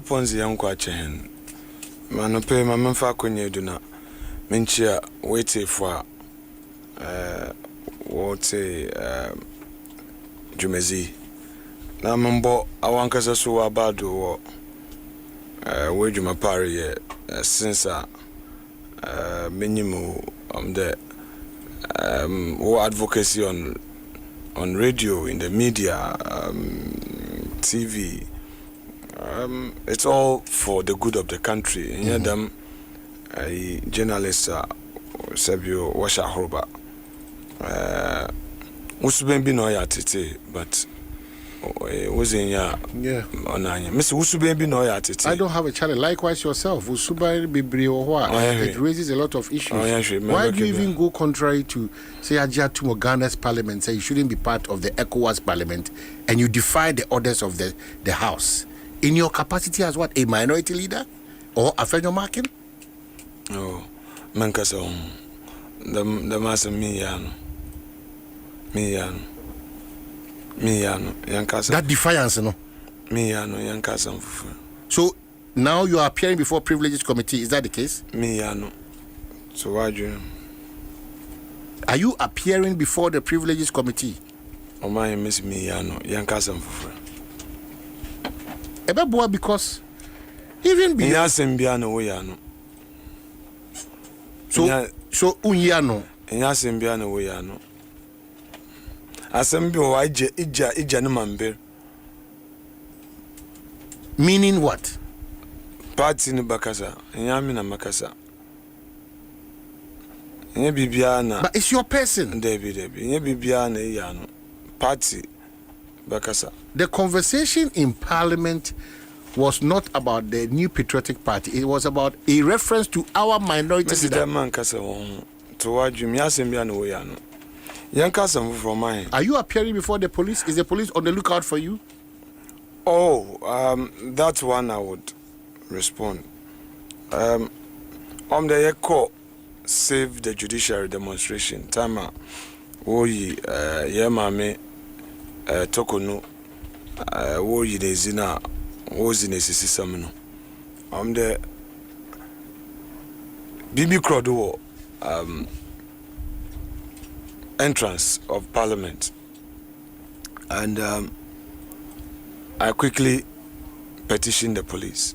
Ponzi yangu achen. Manope mamfa kwenye duna. Menchia wait for wote jumezi. Na mambo awankasa so abado wo wejuma pari ye since minimum the advocacy on radio, in the media, TV. It's all for the good of the country. And them journalists Sabio Washa Horba. Usubembi no ya tete, but was in ya onanya. Mr. Usubembi no ya tete. I don't have a challenge. Likewise yourself, Usuba Bibri or what? It raises a lot of issues. Why do you even go contrary to say Ajatu Ghana's parliament, say you shouldn't be part of the ECOWAS parliament, and you defy the orders of the house? In your capacity as what? A minority leader? Or Afenyo Markin? Oh, Mankasa. The master Miyano, Yankasa. That defiance, no? Miyano, Yankasa. So now you are appearing before Privileges Committee. Is that the case? Miyano. So why do you? Are you appearing before the Privileges Committee? Oh my Miss Miyano, Yankasa. Ebeboa because even beyond Sembiano Wayano. So Unyano. Sembiano Wayano. Assembio Ija no mambe. Meaning what? Party no Bakasa, Yamina Makasa. Bibiana. But it's your person. Debbie. Bibiana Yano. Party Bakasa. The conversation in Parliament was not about the New Patriotic Party. It was about a reference to our minority. Mr. Man Kasa to what you Yasembiano Wayano. Yankasa from mine. Are you appearing before the police? Is the police on the lookout for you? Oh, that's one I would respond. The ECO save the judiciary demonstration. Tama woyi yemame tokonu woyi nezina wozi nesisi samno. The BB Crodo entrance of Parliament, and I quickly petitioned the police.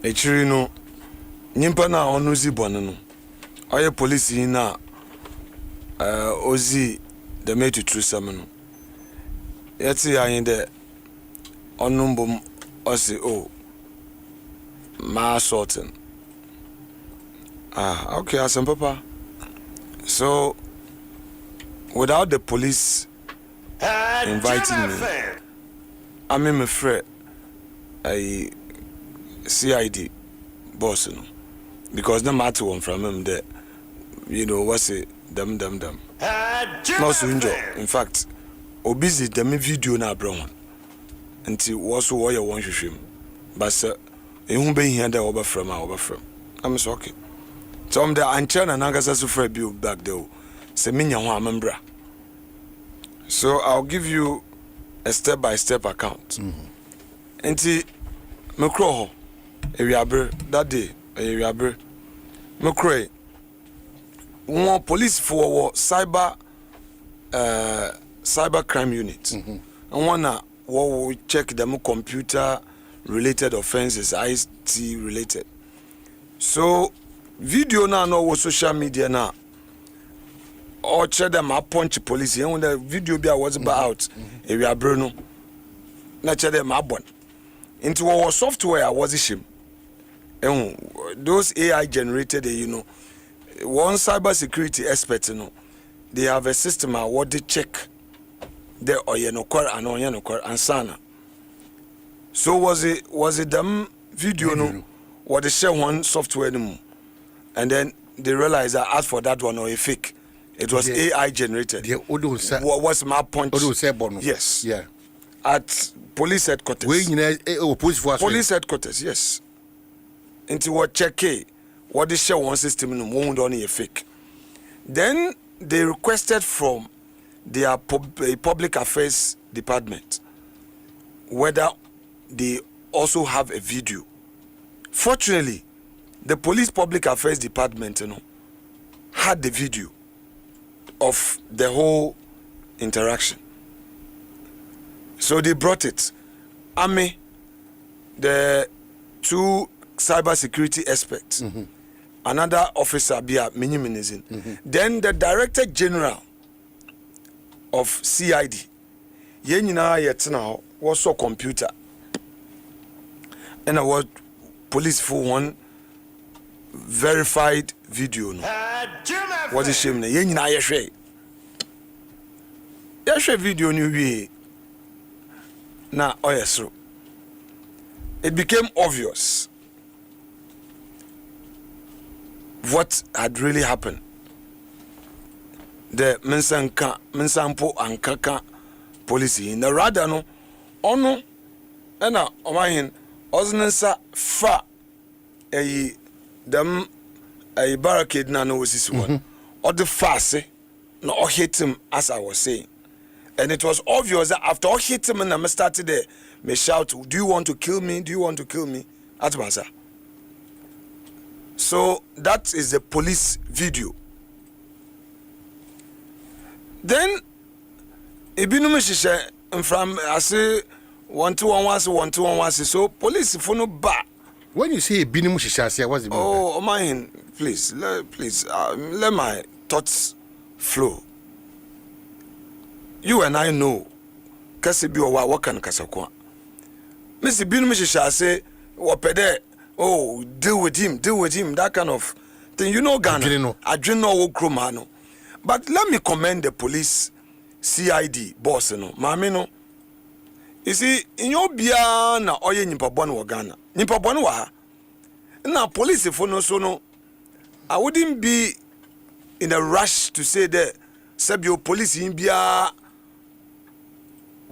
Echirino nyimpa na onuzi bono oye police na ozi the metu true samno. Yeti ayin de onumbum osi o ma assaulting. Okay, asem papa. So without the police inviting me, I'm in my friend a CID boss, because no matter one from him there, what's it, them. No so enjoy. In fact, obese them video na brown until was what you want to shoot. But sir, you be here there over from. I'm so okay. So I'm there and China Nagasa for build back there. Say me membra. So I'll give you a step-by-step account. Enti mekro ewiabre that day ewiabre mekro one police for cyber crime unit. And one will check them computer related offenses, IT related. So video now no social media now. Or check them up punch police. When the video be was about we are Bruno. Na check them up one. Into our software was issue. And those AI generated, one cyber security expert, they have a system what they check the oyenokor and oyenokor and sana. So was it them video no what they share one software no, and then they realize that as for that one or a fake. It was AI generated. What was my point? Yes. Yeah. At police headquarters. Police headquarters, yes. Into what check what they share one system in won't only a fake. Then they requested from their public affairs department whether the also have a video. Fortunately, the police public affairs department, had the video of the whole interaction. So they brought it. Ame, the two cyber security experts, another officer, then the director general of CID, was so computer, and I was police for one verified video. What is shame? Yeshwe video ni na oyesro. It became obvious what had really happened. The mensampo ankaka policy in the rather no ono ena omanhene oznensa fa dem barricade na no was one or the fast no or hit him, as I was saying. And it was obvious that after I hit him and I started there, me shout, do you want to kill me? Do you want to kill me? At once. So that is the police video. Then from I say 121 so police for no ba. When you say Binimu Shishasia, what's the meaning? Oh, Omanhene, please, let my thoughts flow. You and I know, Kasibi or Wakan Kasakwa. Mr. Binimu Shishasia, wapede, oh, deal with him, that kind of thing. You know, Ghana, I don't know Kromano. But let me commend the police CID boss, Mamino. You see, in your biana oye Nipabon wa Ghana. Nipabon wa. Now police if no so no. I wouldn't be in a rush to say that Sabio police in bia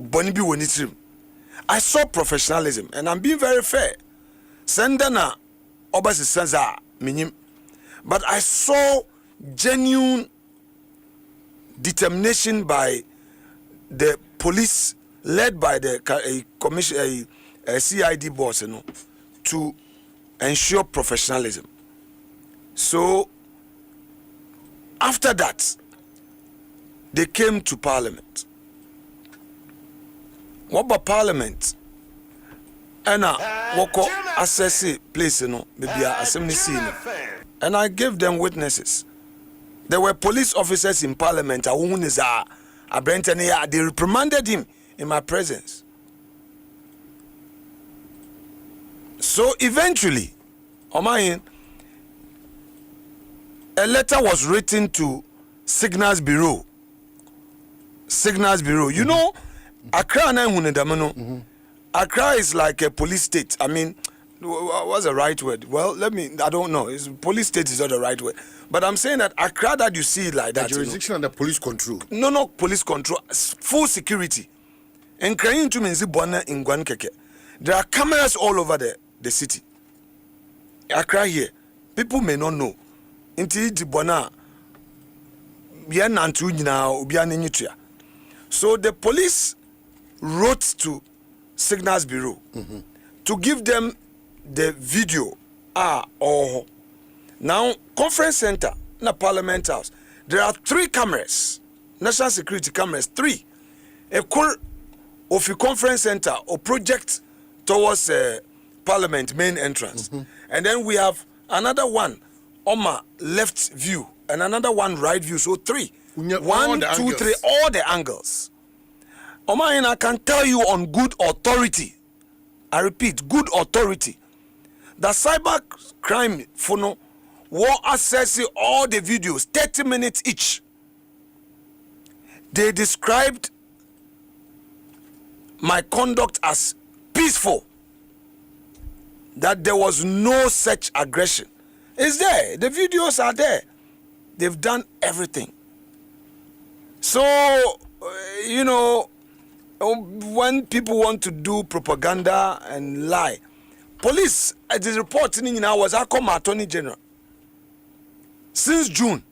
bonibi wonitrim. I saw professionalism and I'm being very fair. Sendana obasi senza minim. But I saw genuine determination by the police led by the CID boss, to ensure professionalism. So after that, they came to Parliament. What about Parliament? And wako assess place, maybe assembly scene, and I gave them witnesses. There were police officers in Parliament. They reprimanded him in my presence. So eventually, Omanhene, a letter was written to Signals Bureau. You know, Accra na Accra is like a police state. I mean, what's the right word? Well, I don't know. Police state is not the right word. But I'm saying that Accra that you see like that. The jurisdiction under police control. No, police control. Full security. And crying to Minzi Bona in Gwankeke. There are cameras all over the city. Accra here. People may not know. Inti di Bona. So the police wrote to Signals Bureau to give them the video. Now, conference center, na Parliament House, there are 3 cameras, national security cameras, 3. A core of the conference center or project towards Parliament main entrance. And then we have another one on my left view and another one right view. So 3. 1, 2, 3, all the angles. Omanhene, I can tell you on good authority, I repeat, good authority, that cyber crime for war accessing all the videos, 30 minutes each. They described my conduct as peaceful, that there was no such aggression. It's there. The videos are there. They've done everything. So, when people want to do propaganda and lie, police, it is reporting now was Akoma Attorney General. Since June,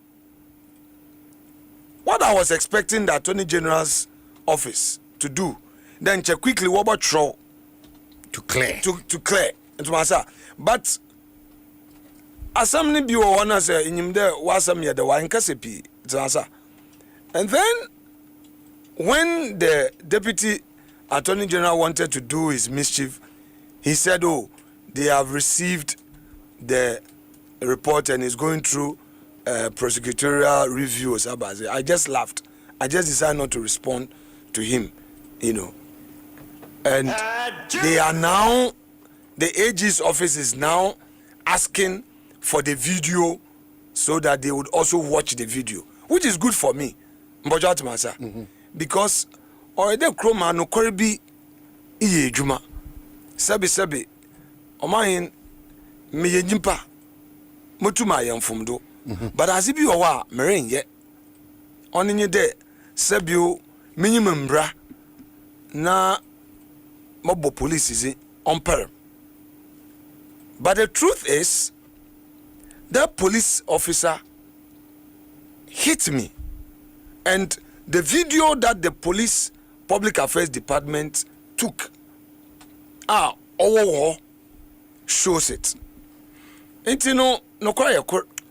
what I was expecting the Attorney General's office to do, then check quickly what about Troll clear. To clear. But asam bi wo wana say inyim de wasam ye de wan kasepi tsasa. And then when the deputy attorney general wanted to do his mischief, he said, "Oh, they have received the report and is going through prosecutorial reviews." I just laughed. I just decided not to respond to him, And they are now, the AG's office is now asking for the video so that they would also watch the video, which is good for me. Because already Chroma no Koribi Iye Juma Sabi Omanhene me yimpa motuma yamfumdo. But as if you are marine yet on in your day, Sabio minimum bra na mobile police is on peril. But the truth is, that police officer hit me, and the video that the police public affairs department took shows it.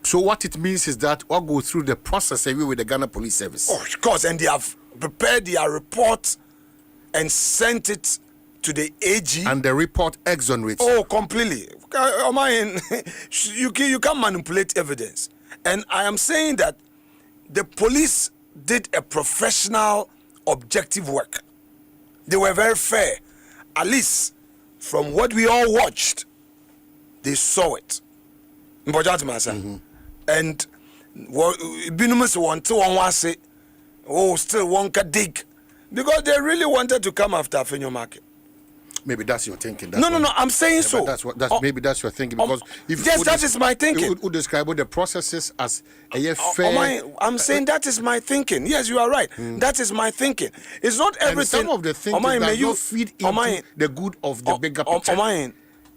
So what it means is that we'll go through the process with the Ghana Police Service. Oh, of course, and they have prepared their report and sent it to the AG. And the report exonerates. Oh, completely. You can't manipulate evidence. And I am saying that the police did a professional, objective work. They were very fair. At least from what we all watched, they saw it. And still one can dig, because they really wanted to come after Afenyo Markin. Maybe that's your thinking. No, I'm saying so. Maybe that's your thinking, because that is my thinking. Who describe the processes as a fair. I'm saying that is my thinking. Yes, you are right. That is my thinking. It's not everything. And some of the thinking that you feed into the good of the bigger picture.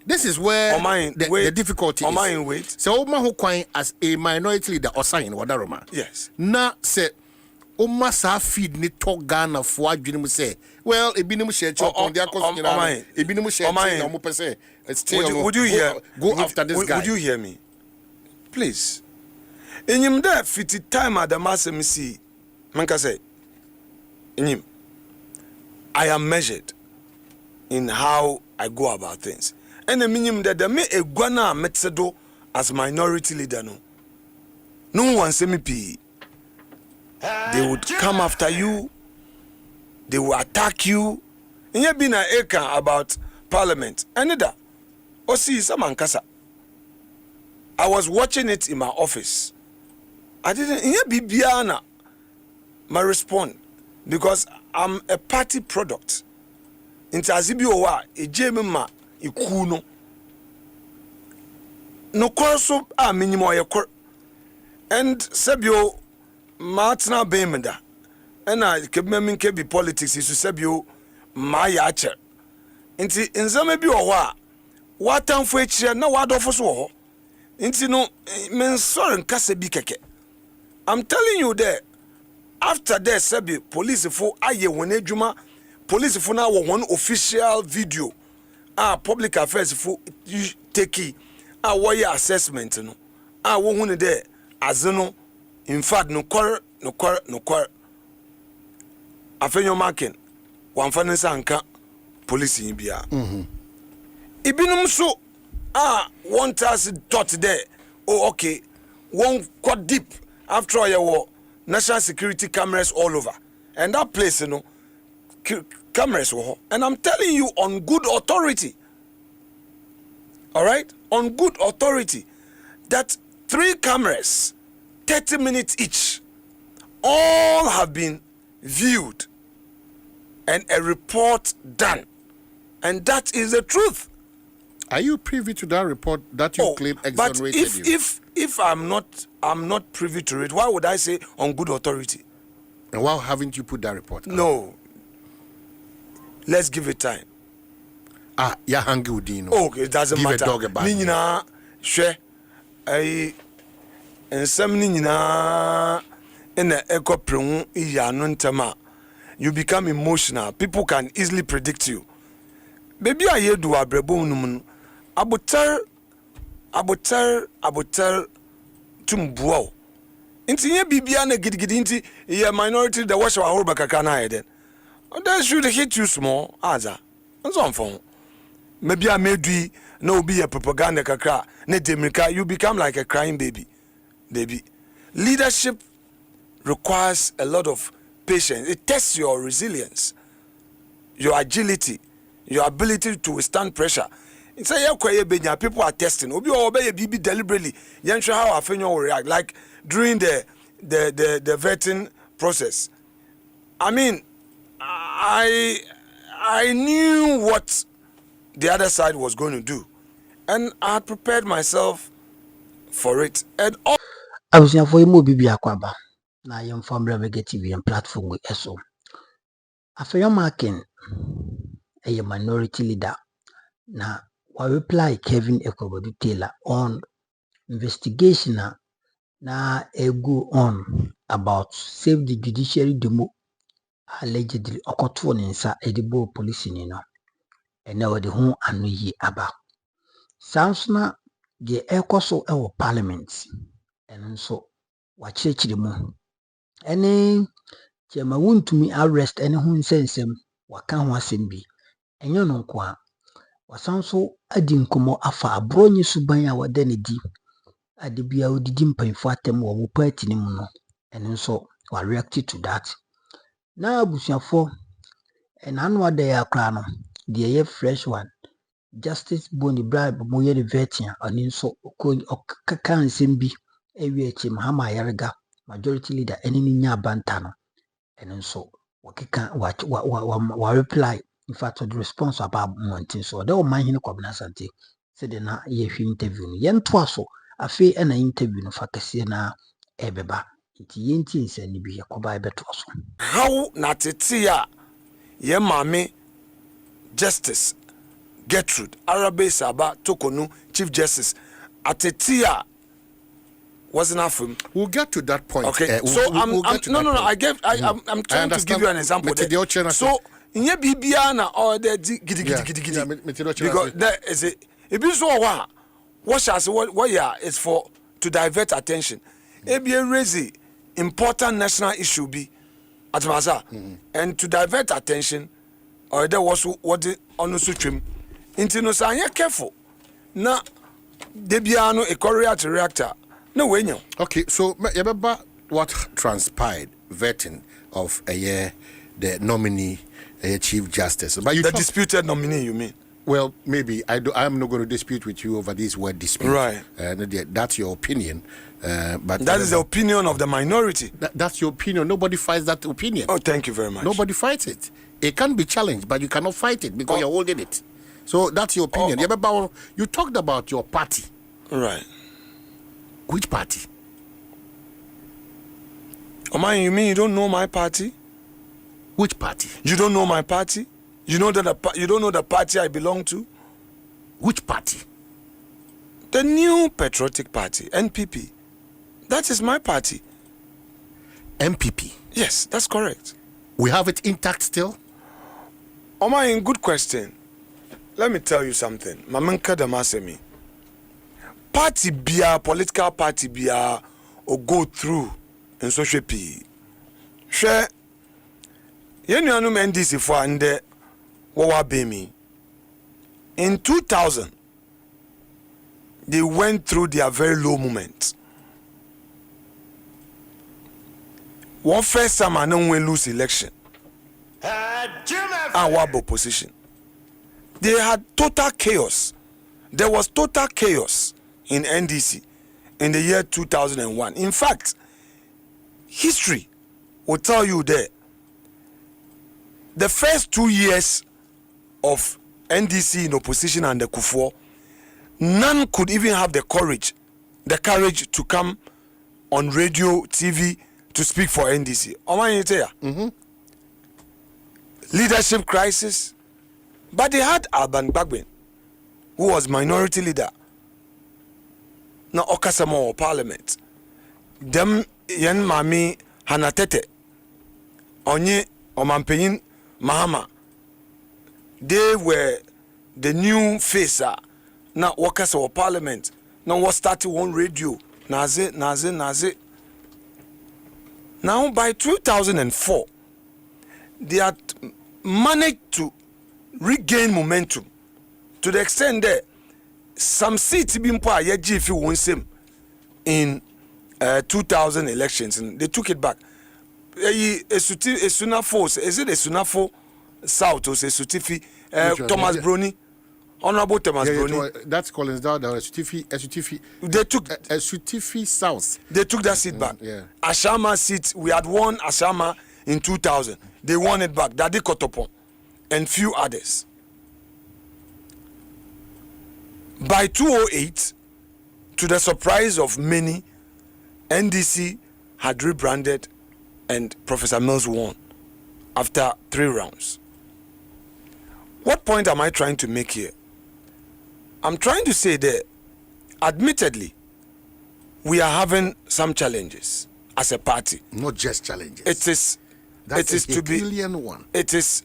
This is where the difficulty is. So, who as a minority leader or sign Wadaroma. Yes. Na say, Oma sa feed ni talk Ghana for adwene say. Well, ebinum share on their cost. Ebinum share na mo pese. Would you hear? Go after this guy. Would you hear me? Please. Enyim da fiti time at the masem see. Manka say. Enyim. I am measured in how I go about things. And the minimum that the me egwana metsedo as minority leader no one say me pee. They would come after you. They will attack you. And you been an acre about parliament. And that. See, some kasa. I was watching it in my office. I didn't hear Bibiana. My respond, because I'm a party product. Into Azibiowa, a Jemima, Ikuno. No corso a minimo. And Sabio. Martina Bemenda, and I can be politics is to Sabio my yacher. Inti in some maybe or what time for each year, no what offers war. Inti no men sorry Kasebi keke. I'm telling you there, after that, Sabi police for aye when ejuma, police for now one official video. Public affairs for take warrior assessment no. Won't there as no. In fact, no quarrel. Afenyo Markin, one finance anka police in Bia. Ibinum so, one task thought there. Oh, okay, one quite deep after all your national security cameras all over. And that place, cameras were. And I'm telling you on good authority. All right? On good authority that 3 cameras, 30 minutes each, all have been viewed and a report done. And that is the truth. Are you privy to that report that you claim exonerated you? If I'm not privy to it, why would I say on good authority? And why haven't you put that report out? No. Let's give it time. Yeah, hangi udino. Okay, it doesn't matter. Give a dog a bone. Nina, share. And some nina in the echo prung ya non tama. You become emotional. People can easily predict you. baby a yedu abrebo num abotar tumbuo inti ye bibia na gidigidi inti ye minority the wash wa horba kaka na heden that should hit you small aza nso mfon maybe a medui na obi ye propaganda kaka na demika you become like a crying baby. Leadership requires a lot of patience. It tests your resilience, your agility, your ability to withstand pressure. It's a people are testing. Obi obey BB deliberately. You sure how Afenyo will react. Like during the vetting process. I mean, I knew what the other side was going to do, and I had prepared myself for it. And all I was for you bibi akwaba na yem from Rebecca TV and platform with eso. Afenyo Markin a minority leader na wa reply Kevin Tailor on investigation na go on about save the judiciary demo allegedly okoto ne nsa edibo police ni no ene wode ho anu yi aba sounds na the ekoso e parliament eno so wa chirechire mu ene chema wuntumi arrest ene ho nsensem waka ho asem bi enyo no nko a wasanso adi nkomo afa abronyi suban a wada ne di ade bia odidi mpanfo atem wo mo party ni mu no ene nso wa react to that na abusuafo enanu wada ya kra no de ye fresh one justice boni bribe mo ye vetia ani nso okaka nsem bi ewie echi mahama yarega majority leader ene ni nya banta no ene nso wakika wa reply in fact the response about montin so the Omanhene Asante said na ye hwe interview no yento aso afi ena interview no fakese na ebeba nti yenti nsani bi yakoba ebeto aso how na tetia ye mame justice Gertrude Arabe Saba Tokonu Chief Justice atetia wasn't enough. We'll get to that point. Okay, so I'm trying to give you an example. So in your Bibiana or the giddy because there is a if so what shall say what is for to divert attention. ABA raise important national issue be at Maza and to divert attention or there was what the on trim into no sign careful. Now Debiano a Korea reactor. No way, no. Okay, so remember what transpired vetting of the nominee, Chief Justice. But the disputed nominee, you mean? Well, maybe I'm not going to dispute with you over this word dispute. Right. That's your opinion. But that is the opinion of the minority. That's your opinion. Nobody fights that opinion. Oh, thank you very much. Nobody fights it. It can be challenged, but you cannot fight it because you're holding it. So that's your opinion. You talked about your party. Right. Which party? Oh man, you mean you don't know my party? Which party? You don't know my party? You know that you don't know the party I belong to? Which party? The New Patriotic Party, NPP. That is my party. MPP? Yes, that's correct. We have it intact still? Oh man, good question. Let me tell you something. Mamanka Damasemi. Party bia, political party bia, or go through in social P. Share, you know, NDC for and Wawa Bemi. In 2000, they went through their very low moment. One first time, I know we lose election. Our opposition. They had total chaos. There was total chaos in NDC in the year 2001. In fact, history will tell you that the first 2 years of NDC in opposition and the Kufuor, none could even have the courage to come on radio, TV to speak for NDC. Leadership crisis. But they had Alban Bagbin, who was minority leader. Na Okasamo Parliament. Them yen mami hanatete. Onye Omanpenyin Mahama. They were the new face now workers of parliament now what started one radio naze. Now by 2004 they had managed to regain momentum to the extent that some seats being put if you won same in 2000 elections, and they took it back. Esunafo, is it Esunafo South or Esutifi? Thomas Brony, Honorable Thomas Brony. That's Collins Down. Esutifi. They took Esutifi South. They took that seat back. Yeah. Ashama seat, we had won Ashama in 2000. They won it back. Dadi Kotopon and few others. By 2008, to the surprise of many, NDC had rebranded and Professor Mills won after 3 rounds. What point am I trying to make here? I'm trying to say that, admittedly, we are having some challenges as a party. Not just challenges. It is to be one. It is.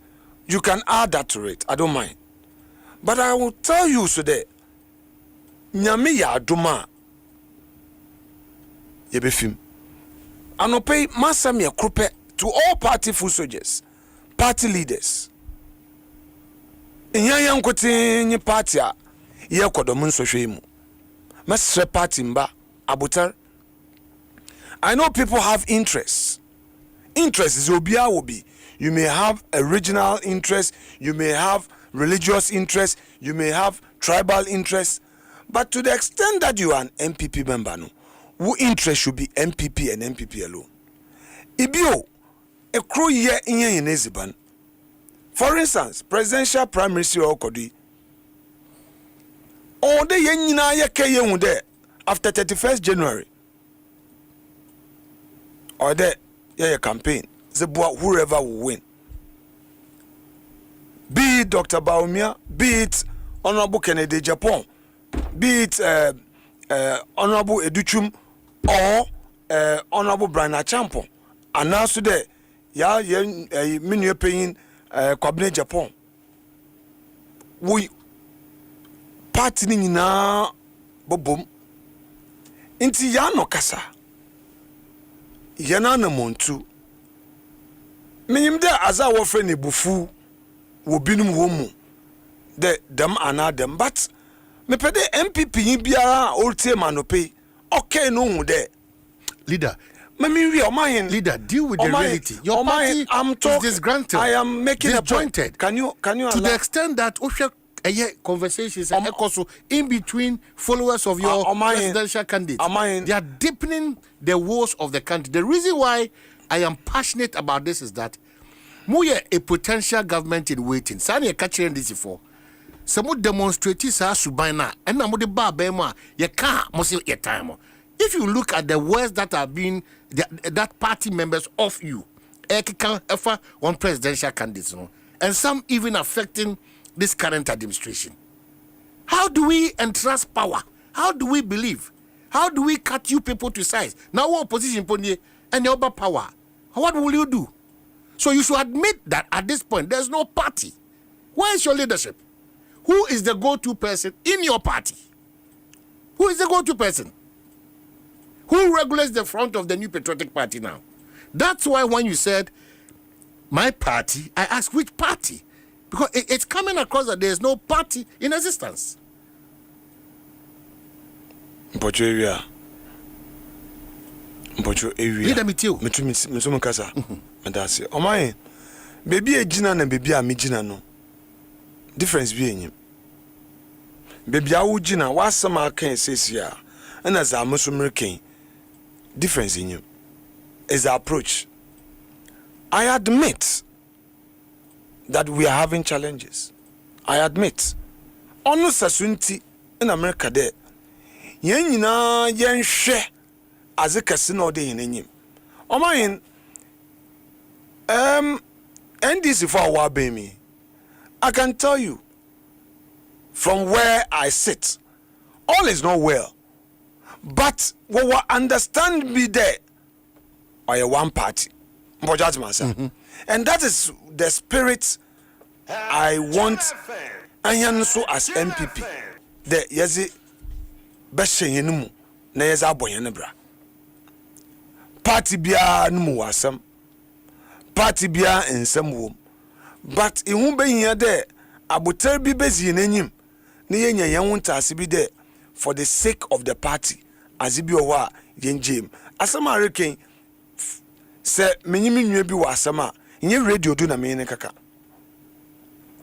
You can add that to it. I don't mind. But I will tell you today. Nyame ya adoma yebefim anope masam ya krope to all party full soldiers, party leaders. Inya nkote nye party a ye kodom nsohwe mu masre party mba abutar. I know people have interests. Interest is obia obi. You may have a regional interest, you may have religious interest, you may have tribal interest. But to the extent that you are an MPP member, no, who interest should be MPP and MPP alone. Ibio, a crew year in Yeneziban. For instance, presidential prime minister Okodi. All the yenina ye there after 31st January. Or there, yeah, campaign. Zebua whoever will win. Be it Dr. Baumia, be it Honorable Kennedy Japan. Be it Honorable Educhum or Honorable Brian Achampon. And now today, many paying Cabinet Japan. We partying na bobom. Inti yano kasa. Yana na montu. Minimde aza wofre ni bufu wobinum homu. De dem anadem, but me pede MPP biara olte manope. Okay no there. Leader. Leader, deal with the reality. Your party is disgruntled. I am making disjointed. A point. Can you to the extent that conversations and also in between followers of your presidential candidates, they are deepening the woes of the country. The reason why I am passionate about this is that we are a potential government in waiting. Sani catching this before. Some demonstrate sa subina and na mode ba bema ye ka mo say your time. If you look at the words that are being that party members of you, one presidential candidate, and some even affecting this current administration. How do we entrust power? How do we believe? How do we cut you people to size? Now what opposition pony and your power? What will you do? So you should admit that at this point there's no party. Where is your leadership? Who is the go-to person in your party? Who is the go-to person? Who regulates the front of the New Patriotic Party now? That's why when you said, my party, I asked which party? Because it's coming across that there's no party in existence. Mpocho area. Leader me too. Metu kasa. Madase. Omaye. Baby e gina na baby a me gina no. Difference bi enyim. Baby a wo gina wasama kan sesia. Na za musumrekan. Difference in you is the approach. I admit that we are having challenges. I admit. Onu sasunti in America there. Yen nyina yen hwe azekase na ode hinenyim. Omayin NDC for our baby. I can tell you from where I sit, all is not well. But what will understand me there are one party. And that is the spirit I want Anyan so as MPP. The yezi beshe yenumu na yeza aboyen bra. Party bia numu wasam. Party bia ensem wom. But ihun be yin de abotar bi bezi nenyim. Na yenya yen ntase bi de for the sake of the party. Azibi owa yenjem. Asama reken se menyimi nwe bi wasama. Nye radio do na me ne kaka.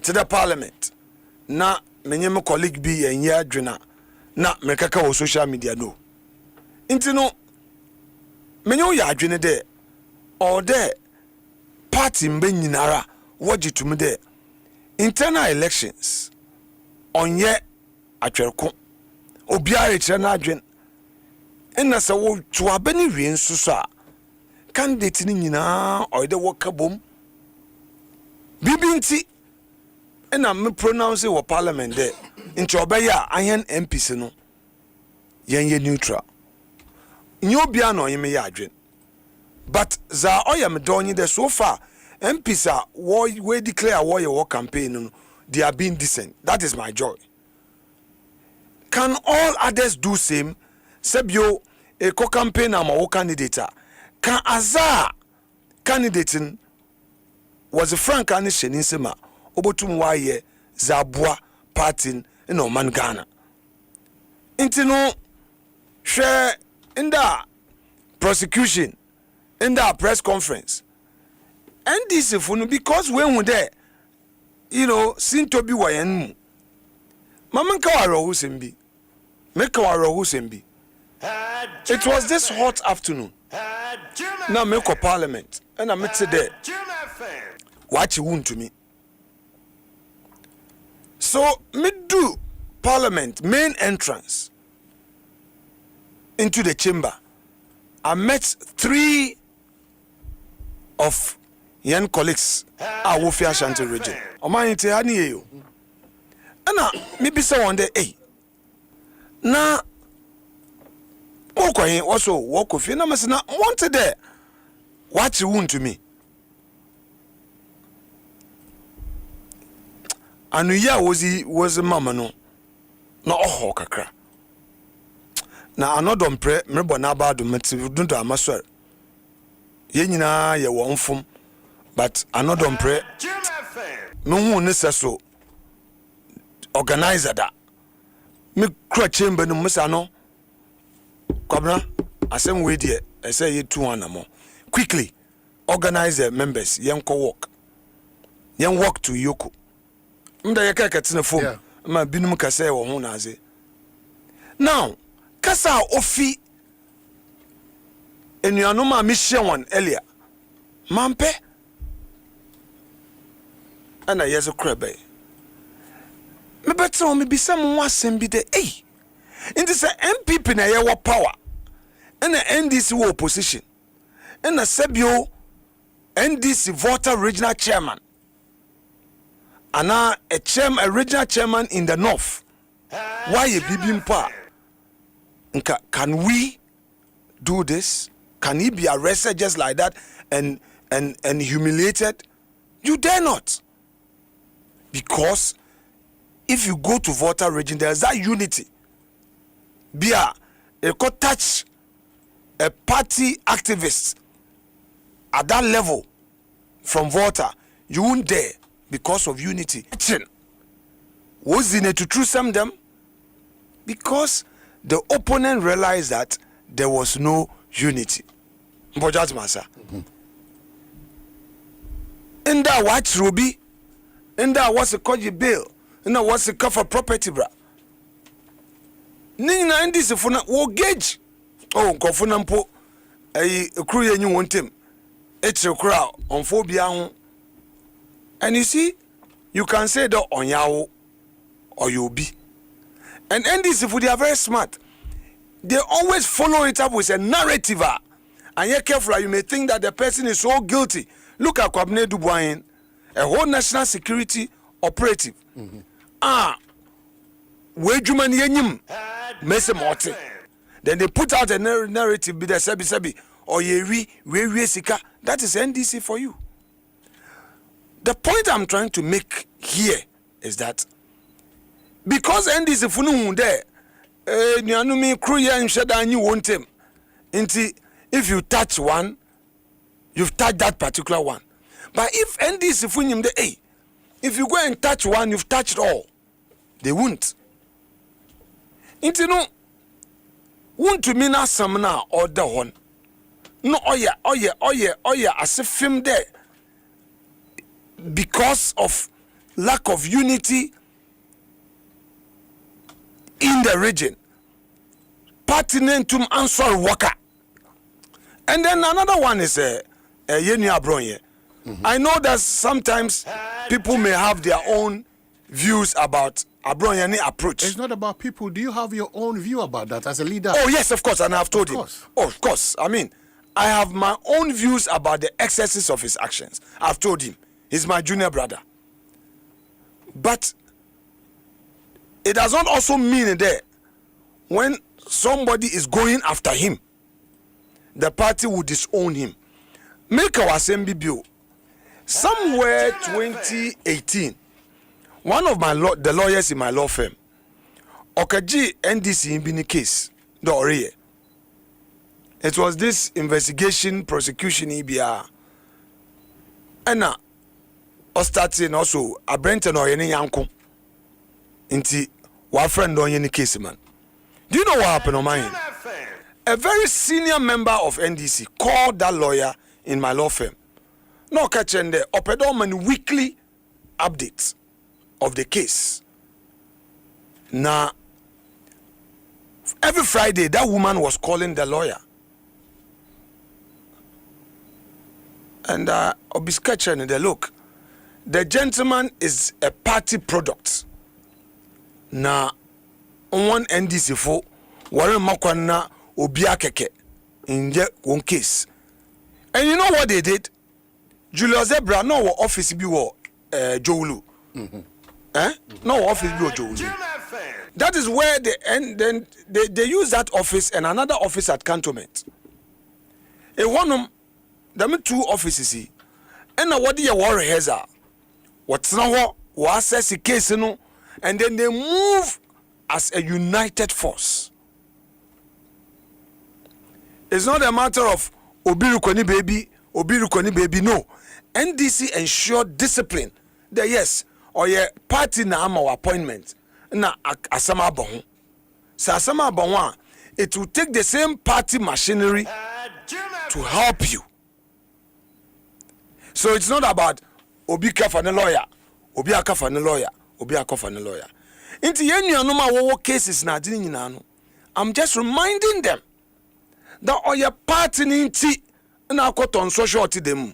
To the parliament. Na menye me colleague bi enye adwena na mekaka wo social media no nti no menye wo ya adwene de all de party mbe nyinara wogitum de internal elections onye atwerko obiare kire na adwen enna se wo to abani wie nsuso a candidate ni nyina oyde wo kabom bibinti ena me pronounce wo parliament there nti obeya ahen MPs no yenye neutral nyobia no yeme ya adwen but za oyam donyi there so far MPs are we declare war campaign no they are being decent. That is my joy. Can all others do same? Sebio a co-campaign am a candidate can azar candidating was a frank and shenisema obotum waye zabua party in Oman Ghana. Intino share in the prosecution in the press conference. And this because when we there, you know, seem to be wayan. Mama Kawaro Husembi. Mekawaro Husembi. It was this hot afternoon. Now make a parliament. And I met there. Watch you wound to me. So me do parliament main entrance into the chamber. I met 3 of young colleagues at Afenyo Asante region. Omanhene hani yeyo. Ana me be say one day, hey. Na okwahin also walk of na me na wanted there. Watch you wound to me. Anu ya was mama no na oho kakra na anodom pre mrebo na abado meti dunto amasor ye nyina ye wo mfom but anodom pre no hu ne seso organizer da me kra chamber no musa no kwabna asem we die e say ye 2 quickly organize members yen ko walk to Yoko. Mda yaka katina phone ma binum kasa wo ho na aze now kasa ofi enuano ma me hye won earlier mampe ana yeso krebe me beto me bisa mo asem bi de nti say MPP na ye wo power and NDC wo opposition and Sebio NDC voter regional chairman and a regional chairman in the north. Why a bibimpa? Can we do this? Can he be arrested just like that and humiliated? You dare not. Because if you go to voter region, there's that unity. It could touch a party activist at that level from voter. You won't dare. Because of unity. Was in it to truthsome them? Because the opponent realized that there was no unity. In that watch Ruby, in that was a koji bill, in that was a cover property bra. Nina and this for wo gauge. Oh, Kofunampo, a crew you want him. It's a crowd on phobia. And you see, you can say that on Yao or you'll be. And NDC, they are very smart. They always follow it up with a narrative. And you're careful, you may think that the person is so guilty. Look at Kwabene Dubois, a whole national security operative. Where Juman Yenim, Mese Morte. Then they put out a narrative, be the Sebi, or we Sika. That is NDC for you. The point I'm trying to make here is that because NDC funu there nuanumi kruye nhweda anyi wontem nti if you touch one you've touched that particular one. But if NDC funyim the hey, if you go and touch one you've touched all, they won't. Nti no won't to mean asam na order one. No oya as if him there because of lack of unity in the region. Pertinentum answer worker. And then another one is Yeni Abronye. I know that sometimes people may have their own views about Abronye approach. It's not about people. Do you have your own view about that as a leader? Oh yes, of course, and I've told him. Oh, of course. I mean, I have my own views about the excesses of his actions. I've told him. He's my junior brother. But it does not also mean that when somebody is going after him, the party will disown him. Make our assembly bill. Somewhere 2018, one of the lawyers in my law firm, Okaji NDC in Bini case, the Oriye. It was this investigation, prosecution EBR. And now, starting also a Brenton or any yanko. Inti, our friend on any case, man. Do you know what happened on mine? A very senior member of NDC called that lawyer in my law firm. No catching the Opedoman weekly updates of the case. Now, every Friday, that woman was calling the lawyer. And Obisketchen, they look, the gentleman is a party product. Now, one NDC for Warren Makwana Obiakeke in one case. And you know what they did? Julius Zebra no office be Joulu. No office be Joulu. That is where they use that office and another office at Cantonment. And one of them two offices. And what do you worry has what's now what assess the case no, and then they move as a united force. It's not a matter of Obiru Koni baby, no. NDC ensure discipline. The yes, or your party na our appointment. Na asama bon. Sa asama bon, it will take the same party machinery to help you. So it's not about Obi Kafane lawyer, Obi Akafane lawyer, Obi Akafane lawyer. Inti yenu anoma wo cases na dini nyina. I'm just reminding them that your party ninti na koton social them.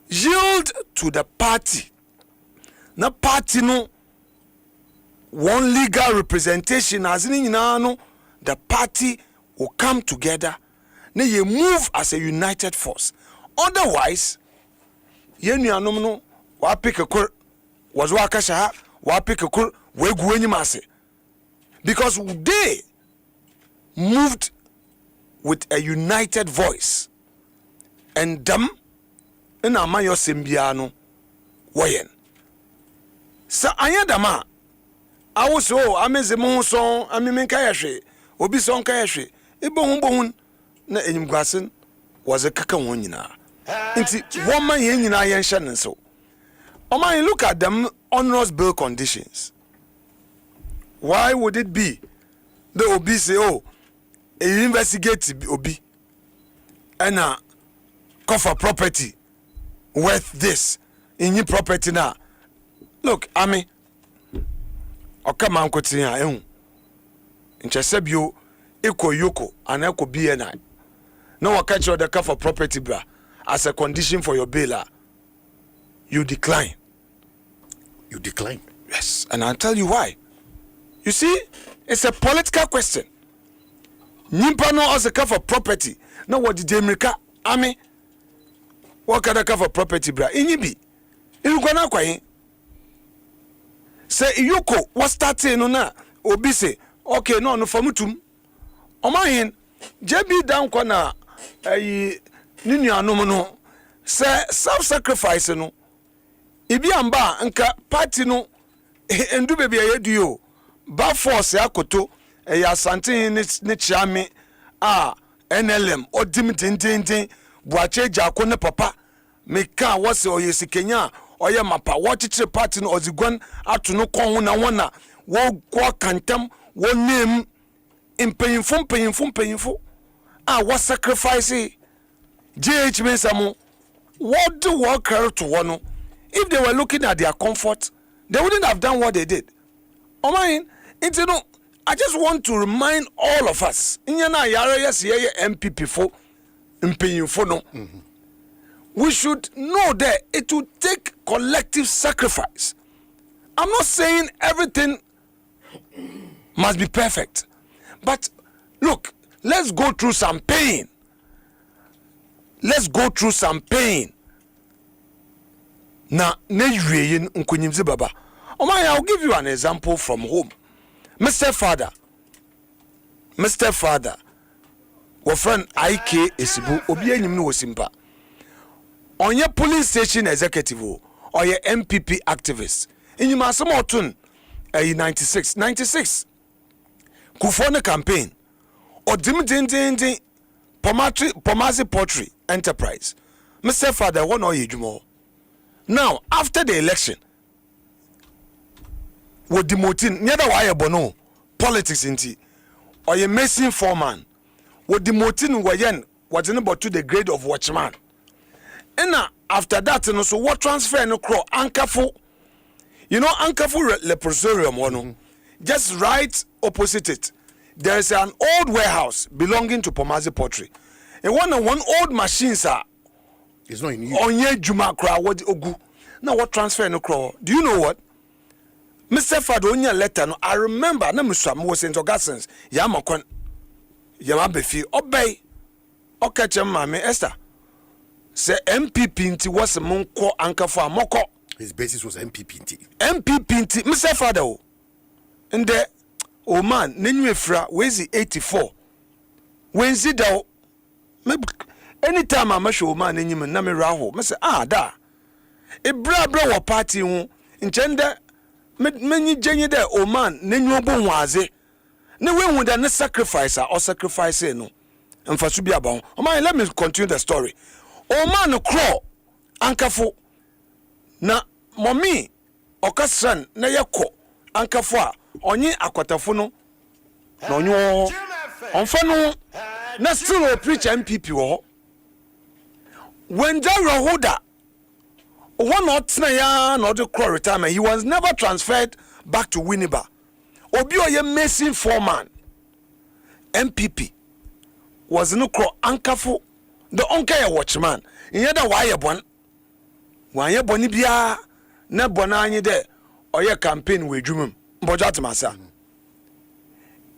Yield to the party. Na party no one legal representation as in no, the party will come together. Na you move as a united force. Otherwise, yenu anomno wa pick a kur was wakasha wa pick a kur we gweni mase. Because they moved with a united voice. And them in amayo simbiano wayen. Sa ayadama I was so amazing song amimenkayashe obi song kayashe ibohun na enyimgwasen was a kaka wonyina. Inti woman yen nyina yen hye so. Oman look at them onerous bill conditions. Why would it be the obi say oh investigate obi and cover property worth this in your property now? Look, Ami okama nkoti a ehun nchesebio eko yoko and eko BNI. No one catch you the cover property bra as a condition for your bail. You decline. You decline? Yes, and I'll tell you why. You see, it's a political question. Nimpa no as a cover property. No what did America Ami what can I cover property bra? Inyibi. You gonna kwa say yoko what starting no na obi say okay no famutum. Omanhene JB down kwa na nini anom no say self sacrifice no ibi amba nka party no endu baby ayedu ba force akoto Asante ne chiame NLM odim tintintin buache jako ne papa meka wose oyesikenya oye mapa watchire party no oziguan ato no kon ho na wona wo kwa kantem wo name mpanyimfo what sacrifice JH Mensamo what do what to one if they were looking at their comfort they wouldn't have done what they did. Omanhene, you know, I just want to remind all of us inyana yare yes ye MPP for mpanyimfo no. We should know that it will take collective sacrifice. I'm not saying everything must be perfect. But look, let's go through some pain. Let's go through some pain. Na nejuye nkunyimzi baba. Omanhene, I'll give you an example from home. Mr. Father, our friend IK Esibu, obi enyim no wosimpa. Onye police station executive or ye MPP activist. Inyim asem otun 96 Kufone campaign or dim Pomasi Poultry Enterprise. Mr. Father, one or you. Now, after the election, with demoting near the wire bono politics inti or ye missing foreman with demoting wayen was in about to the grade of watchman. And after that, you know, so what transfer no crow Ankafu, you know, Ankafu leprosarium one. Just right opposite it, there is an old warehouse belonging to Pomasi Poultry. And one old machine, sir, it's not in use. Onye Juma Kra, what Ogu. Now, what transfer no crow? Do you know what? Mr. Fadonia letter, no, I remember, no, Mr. was in Augustins, Yamakon, Yamabefi, obey, Okachem Mame Esther. Say MPP was a monko anchor for Moko. His basis was MPP. MPP, Mr. Fado. And the man, Nenu Fra, where's the 84? When's it down? Anytime I measure a man in him and Nami Raho, Mr. Da. A bra wa party in gender, many jenny there, oh man, Nenu Bonwaze. No one would not sacrifice or sacrifice no. And for Subia Bon, oh man, let me continue the story. Oh man, no crow, Ankafo. Na mommy, Okasran, na yako, Ankafo. Onye akwatafuno na onyo onfano na still a preach MPP wo when Jaro Hoda one not na ya no the crow retirement he was never transferred back to Winneba obi oye missing foreman MPP was no crow Ankafo the onka watchman in yada why boni bia na bona anyi de oye campaign we dwumum.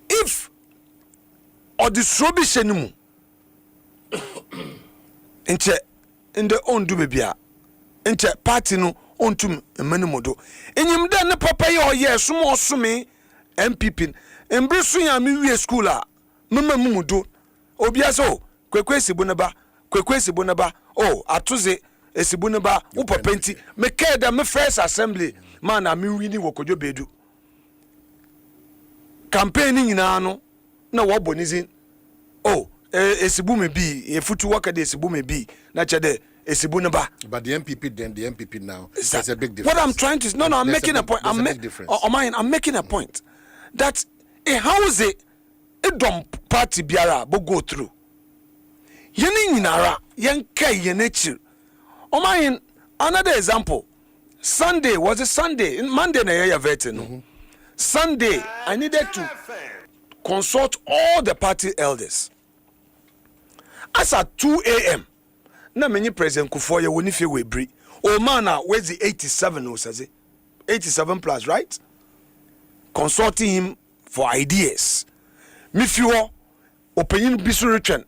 If or the strobe in the own do baby, into party no on to menimodo. In him then the papa or yes, small sumi MPP and Brusuya mi schooler, Mama Mumudo, Obiaso, Quequesi Bonaba, oh, Atuze, Esibunaba, Upa Penti, make care that my first assembly, man, I'm reading what could you be do. Campaigning in ano na wabonizin esibu me bi efutu waka de esibu me bi na chede esibu ne ba but the MPP now there's a big difference. What I'm trying to no I'm making a point. I'm making a point that a house a dom party biara bo go through yeni nyinara yen kai yenechi Omanhene. Another example, Sunday was a Sunday Monday na ya vete no. Sunday, I needed to consult all the party elders. As at 2 a.m., na many President Kufuor woni fe we bri. O man, where's the 87 or says it? 87 plus, right? Consulting him for ideas. Mifiwo, opinion bisu return.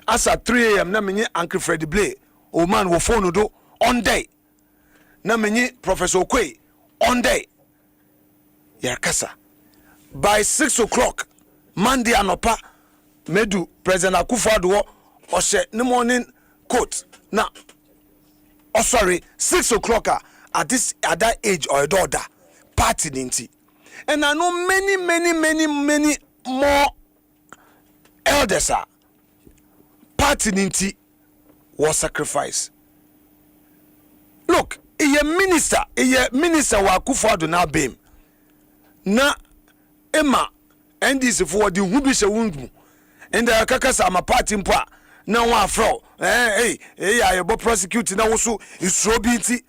As at 3 a.m., na many Uncle Freddie Blay. O man wo phone do on day. Na many Professor Okwe on day. Yakasa. By 6 o'clock, Monday anopa, medu President Akufo-Addo ose the morning coat. Now, sorry, 6 o'clock at that age or daughter, party ninti. And I know many more elders are party ninti was sacrificed. Look, a minister wa Akufo-Addo na bem na Emma and this for the hubisha wungu and the kakasa ma party mpa na wa afro I bo prosecute na woso isrobinti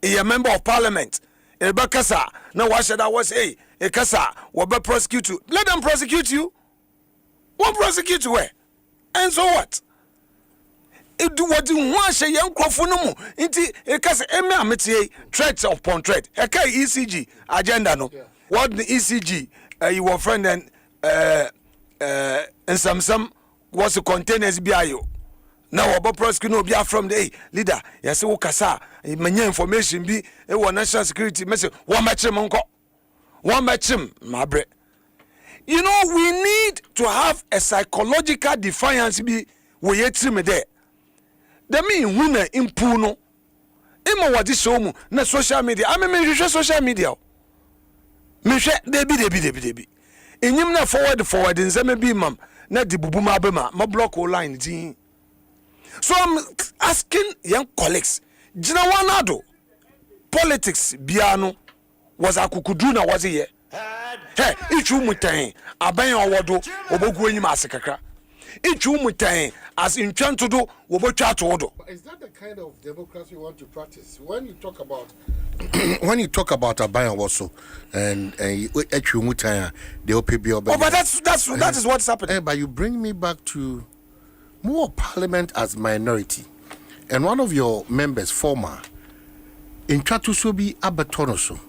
a member of parliament e ba kasa na wa shada was e kasa wo be prosecute you. Let them prosecute you. Won't prosecute you where? And so what? It do what you want say young crofunumu inti e kasa eme amete threat upon threat e kai ECG agenda no. Yeah. What the ECG your friend and some was a containers biayo. Now about prosecute no be from the leader. Yes, wo kasa many information be e national security message one match monko. One match my bre. You know, we need to have a psychological defiance be we yet me there. The mean women in Puno. Ima wadi show mu na social media. I mean social media. Me hwe debi. Enyim na forward nzeme bi mam na di bubu ma be ma block line din. So I'm asking young colleagues, jina wanado politics biano was akukudu na was here. Hey, ichu mutan aban owodo obogu enyim asekakra. Ichu mutan as in trying to do wobotwa to wodo. Is that the kind of democracy you want to practice? When you talk about aban also and ichu mutan the OPB Oh, but that is what's happening. But you bring me back to more parliament as minority. And one of your members former in Chatusobi Abatonoso.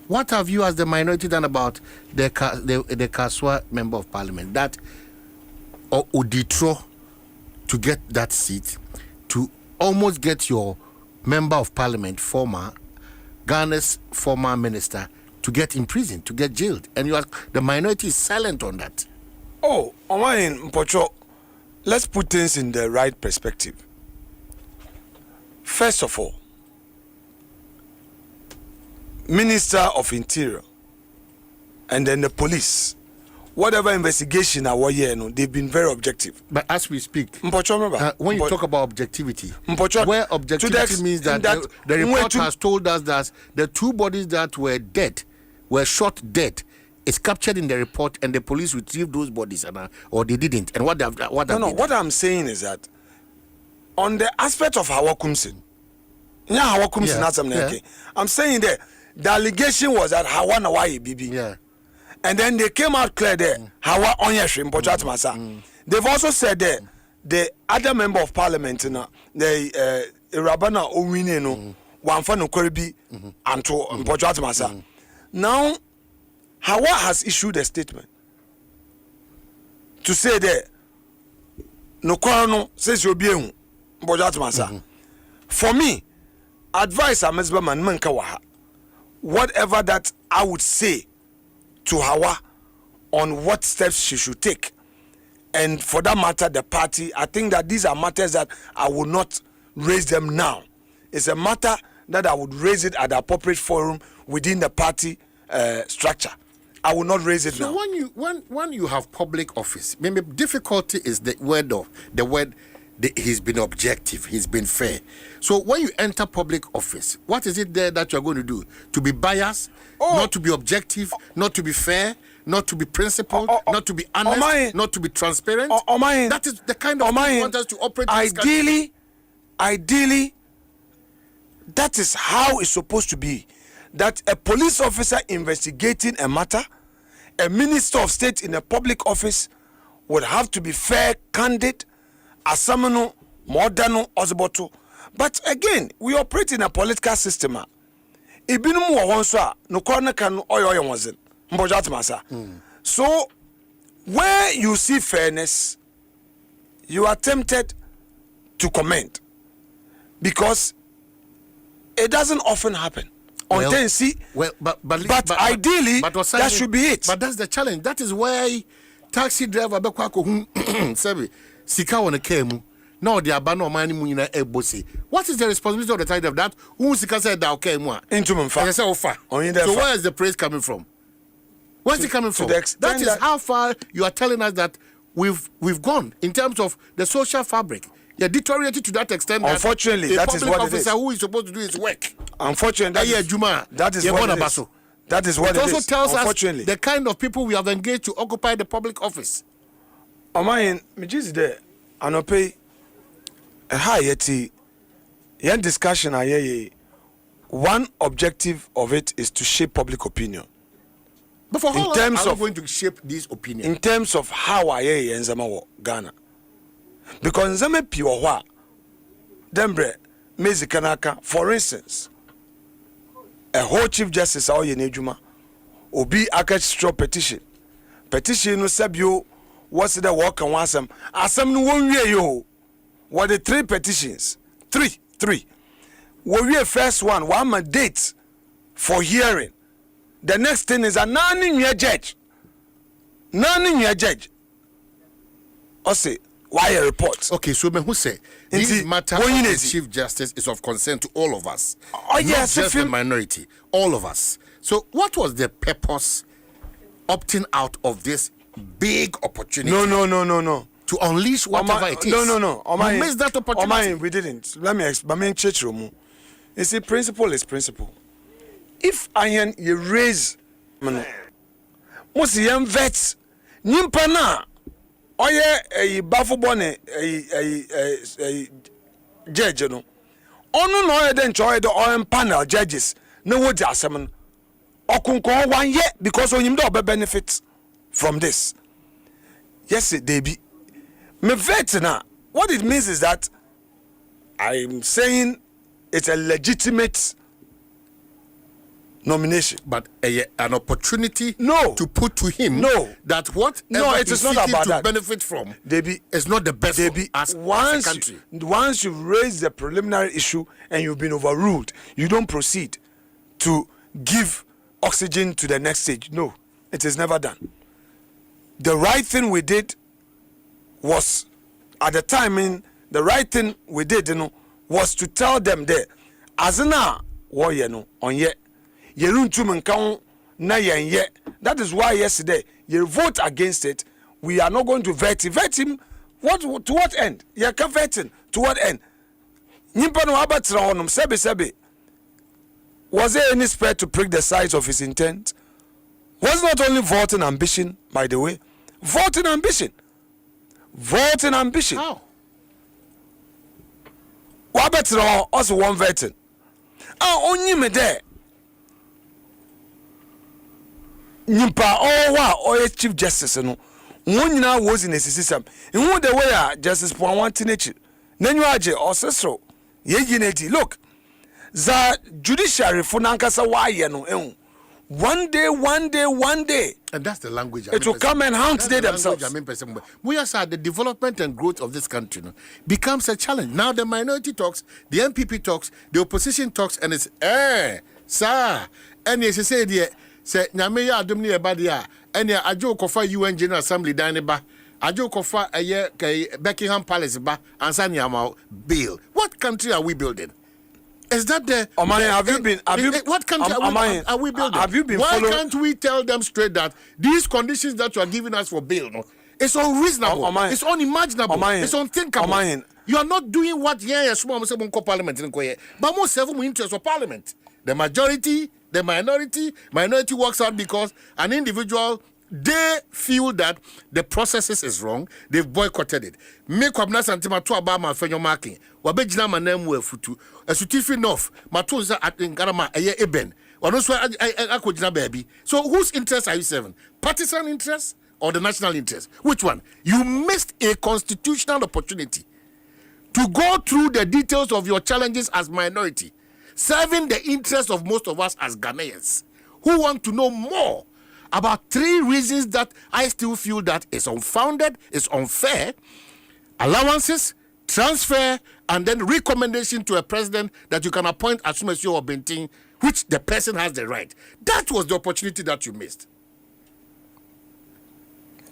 What have you as the minority done about the Kaswa member of parliament that or Uditro to get that seat, to almost get your member of parliament, former Ghana's former minister, to get imprisoned, to get jailed, and the minority is silent on that? Oh, Omanhene Mpocho, let's put things in the right perspective. First of all, Minister of Interior and then the police, whatever investigation they've been very objective. But as we speak, Mpocho, when you talk about objectivity, Mpocho, where objectivity means that the report has told us that the two bodies that were dead, were shot dead, is captured in the report, and the police retrieved those bodies, or they didn't. And what what I'm saying is that on the aspect of Hawakumsin, I'm saying that the allegation was that Hawa na why Bibi. Yeah. And then they came out clear there. Hawa Onyeshim Pochat Masa. They've also said that the other member of parliament, the Rabana Owineno, Wanfano Koribi, and to Pochat Masa. Now, Hawa has issued a statement to say that no Korano says you'll be Pochat Masa. For me, advice a Mesbaman Mankawaha. Whatever that I would say to Hawa on what steps she should take, and for that matter the party, I think that these are matters that I would not raise them now. It's a matter that I would raise it at the appropriate forum within the party structure. I will not raise it now. So when you have public office, maybe difficulty is the word he's been objective, he's been fair. So when you enter public office, what is it there that you're going to do? To be biased, not to be objective, not to be fair, not to be principled, not to be honest, not to be transparent? That is the kind of thing you want us to operate in this country. Ideally, that is how it's supposed to be. That a police officer investigating a matter, a minister of state in a public office would have to be fair, candid, asamano, modano, osboto. But again, we operate in a political system. Ibinu mu wonso no korona kan oyo wazen. Mbojat masa. So where you see fairness, you are tempted to comment because it doesn't often happen. But ideally, that should be it. But that's the challenge. That is why taxi driver bekwako sebi sika wona kemu No, the abano money munina ebosi. What is the responsibility of the title of that? Who said that okay moi? Into mfa. So where is the praise coming from? Where's it coming from? That is how far you are telling us that we've gone in terms of the social fabric. You're deteriorated to that extent. Unfortunately, that is what it is. A public officer who is supposed to do his work. Unfortunately, that is what it is. That is what it is. It also tells us the kind of people we have engaged to occupy the public office. Omanhene, me just there. Anope, a high yeti. Yan discussion aye. One objective of it is to shape public opinion. But for how long are we going to shape this opinion? In terms of how aye Nzama Ghana. Because Nzama pure wa. Dembre, Mezi Kanaka, for instance, a whole chief justice aye nejuma, obi akach straw petition. Petition no sabio. What's the work and wasam? Asam no 1 year yo. What the 3 petitions? Three. We first one my date for hearing. The next thing is a non-year judge. Non-year judge. I say, why a report? Okay, so who say this matter of the Chief Justice is of concern to all of us. Oh yes, not just the minority, all of us. So what was the purpose opting out of this big opportunity? No. To unleash whatever it is. No. You missed that opportunity. We didn't. Let me explain. You see, principle is principle. If I raise, most young vets, nimpana, oye a bafobone a judge, no. Onu no then enjoy the oil panel judges. No what assamen. Or concur 1 year because on him do benefits from this. Yes, they be. Me vet now. What it means is that I'm saying it's a legitimate nomination, but an opportunity to put to him that what it is not about that benefit from Debbie, it's not the best as a country. Once you've raised the preliminary issue and you've been overruled, you don't proceed to give oxygen to the next stage. No, it is never done. The right thing we did was at the time was to tell them there as na wo ye no onye yeruntum nkan na yenye. That is why yesterday you vote against it. We are not going to vet him. What to what end? You can vet him to what end? Nimpa no abatra honum sebe. Was there any spare to prick the size of his intent? Was not only voting ambition, by the way. Voting ambition. How? Wabatra also one vetting. Only me there. Nimpa or Chief Justice no. One now was in a system. In what the way Justice for one teenage. Nenuaje or Sesro. Ye look. The judiciary funankasa why no. One day. And that's the language. It will come and haunt they themselves. We are sad the development and growth of this country becomes a challenge. Now the minority talks, the MPP talks, the opposition talks, and it's sir. And as I said, say Nameya Adumni Ebadia, and Ajo Kofa UN General Assembly Daniba, Ajo Kofa Buckingham Palace ba, and Sanyama bail. What country are we building? Is that the Omanhene, what country are we building? Have you been Why can't we tell them straight that these conditions that you are giving us for bail, it's unreasonable, it's unimaginable, it's unthinkable. You are not doing what small parliament but most of them interest of parliament. The majority, the minority works out because an individual, they feel that the processes is wrong. They've boycotted it. Make Kwabena Santima to Obama Afenyo Markin. Wabejina manemu efutu. Esutifi North. Matuza at Ngarama eye eben. Wanoswa akojina baby. So whose interest are you serving? Partisan interest or the national interest? Which one? You missed a constitutional opportunity to go through the details of your challenges as minority, serving the interests of most of us as Ghanaians who want to know more about 3 reasons that I still feel that it's unfounded, it's unfair: allowances, transfer, and then recommendation to a president that you can appoint as soon as you are Benting, which the person has the right. That was the opportunity that you missed.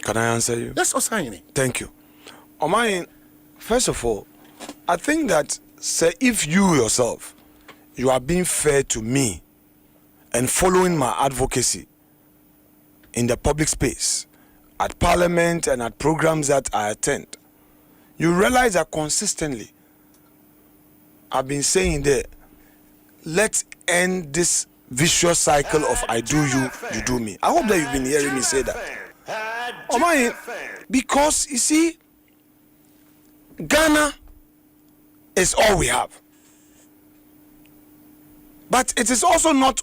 Can I answer you? Yes, Omanhene. Thank you. Omanhene, first of all, I think that, say, if you yourself, you are being fair to me and following my advocacy in the public space, at parliament and at programs that I attend, you realize that consistently I've been saying that let's end this vicious cycle of I do you, you do me. I hope that you've been hearing me say that. Because you see, Ghana is all we have. But it is also not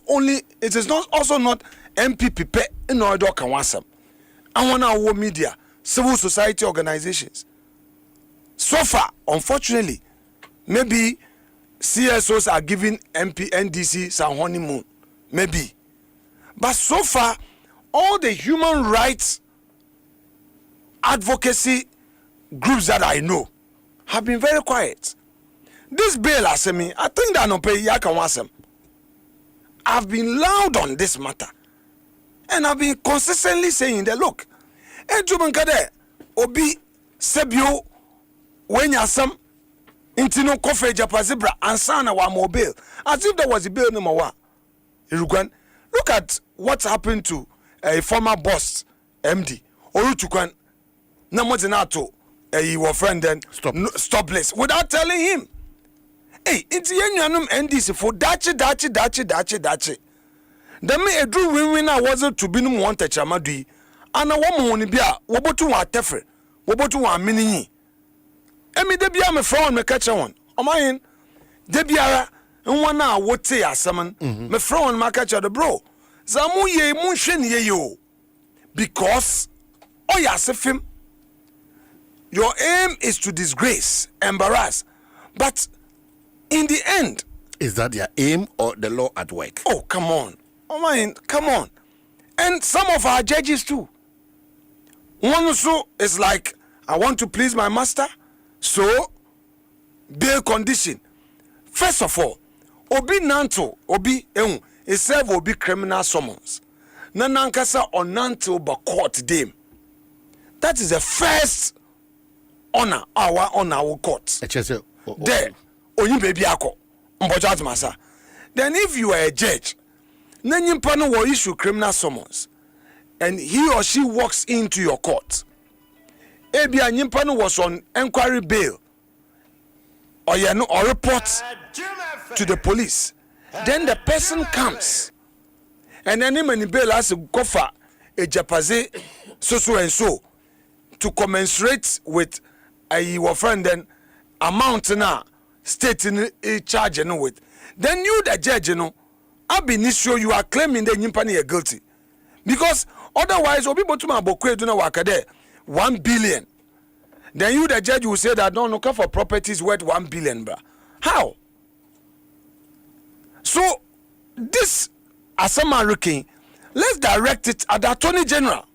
MPP in order to wasam. I want our media, civil society organizations. So far, unfortunately, maybe CSOs are giving NDC some honeymoon, maybe. But so far, all the human rights advocacy groups that I know have been very quiet. This bill, I think that no pay yakan. I've been loud on this matter, and I've been consistently saying that look, Ejumankade obi sebio when yasam intino kofe japazibra ansana wa mobile as if there was a bill number 1. Look at what happened to a former boss MD Orutukwan Namozinato your friend then stop list without telling him. Hey, it's yenyanum NDC for dachi. The me a drew win-winner wasn't to be no one touch amadui. And a woman won't be a wobotu wa tefre, wobotu wa mini. Emi debia me friend me catch one. Omanhene debiara nwana wote ya saman me friend ma catch the bro. Zamu ye mun hwe ye yo. Because oyasefim your aim is to disgrace, embarrass. But in the end, is that their aim or the law at work? Oh, come on. Come on. And some of our judges too. One also is like, I want to please my master, so bail condition. First of all, obi nanto, obi it serve obi criminal summons. Nanankasa or nanto ba court dame. That is the first honor our court. There, only baby ako. Masa. Then if you are a judge, Nanyimpano will issue criminal summons, and he or she walks into your court. Ebia Nyimpano was on inquiry bail, or report to the police. Then the person comes, and then him and bail has to go for a japaze so and so to commensurate with your friend then amount now state in charge with. Then you the judge Abinitio, you are claiming the Nyimpani are guilty. Because otherwise, obi botuma bokwe do na wakade 1 billion. Then you the judge will say that no look for properties worth 1 billion, bra. How? So this Asama, let's direct it at the Attorney General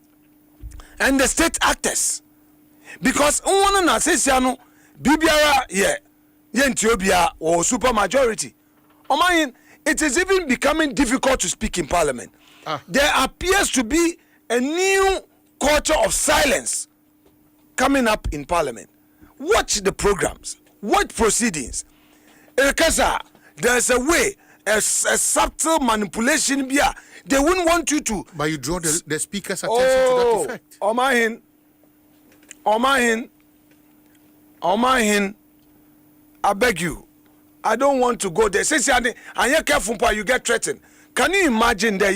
and the state actors. Because one na sesiano bibiara yentobia or super majority. Omanhene, it is even becoming difficult to speak in parliament. There appears to be a new culture of silence coming up in parliament. Watch the programs, watch proceedings. There's a way, a subtle manipulation. They wouldn't want you to. But you draw the speaker's attention to that effect. Omanhene, I beg you. I don't want to go there. Since you're careful, you get threatened. Can you imagine that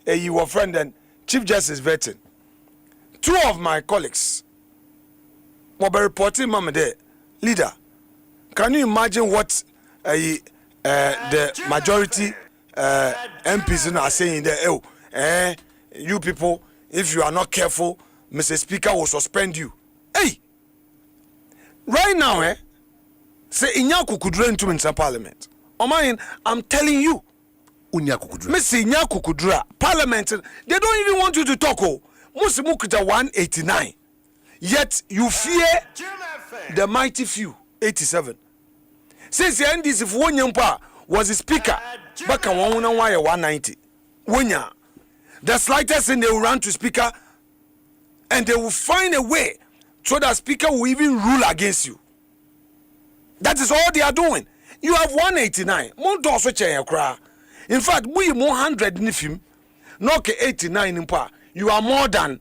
your friend and Chief Justice vetting? 2 of my colleagues were reporting, Mama, there, leader. Can you imagine what the majority MPs are saying there? You people, if you are not careful, Mr. Speaker will suspend you. Hey, right now, say Inyaku could run to in parliament. Omanhene, I'm telling you. Missy Inyaku could parliament. They don't even want you to talk. Musimukuta 189. Yet you fear the mighty few. 87. Since the NDC if Wonyampa was the speaker, back on 190. Wonya. The slightest thing they will run to speaker, and they will find a way so that speaker will even rule against you. That is all they are doing. You have 189. In fact, we more 100 nifim. No 89 in power. You are more than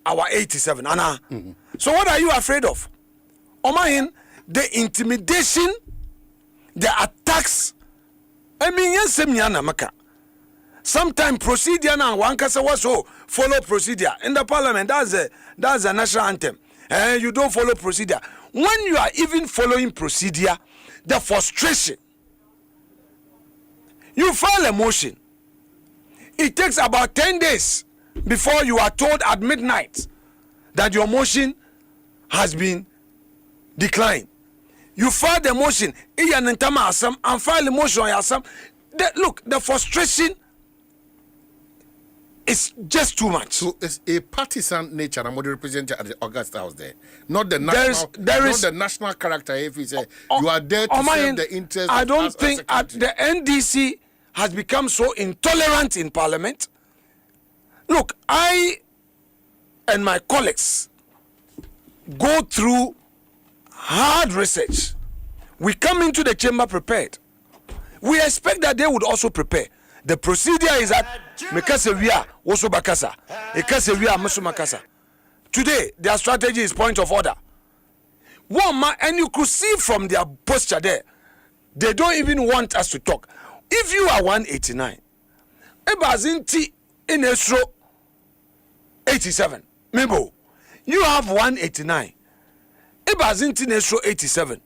our 87. Anna. So what are you afraid of? Omanhene, the intimidation, the attacks. I mean, yes, maka. Sometimes procedure now one can say follow procedure in the parliament. That's a national anthem. You don't follow procedure. When you are even following procedure, the frustration. You file a motion. It takes about 10 days before you are told at midnight that your motion has been declined. You file the motion, and file the motion. Look, the frustration is just too much. So it's a partisan nature. I'm going to represent at the August House there, not the national, the national character. If you say you are there to serve the interest. I don't think the NDC has become so intolerant in Parliament. Look, I and my colleagues go through hard research. We come into the chamber prepared. We expect that they would also prepare. The procedure is that today their strategy is point of order. And you could see from their posture there, they don't even want us to talk. If you are 189, Ebazinti in Esro 87, Mebo, you have 189. Ebazinti in Esro 87.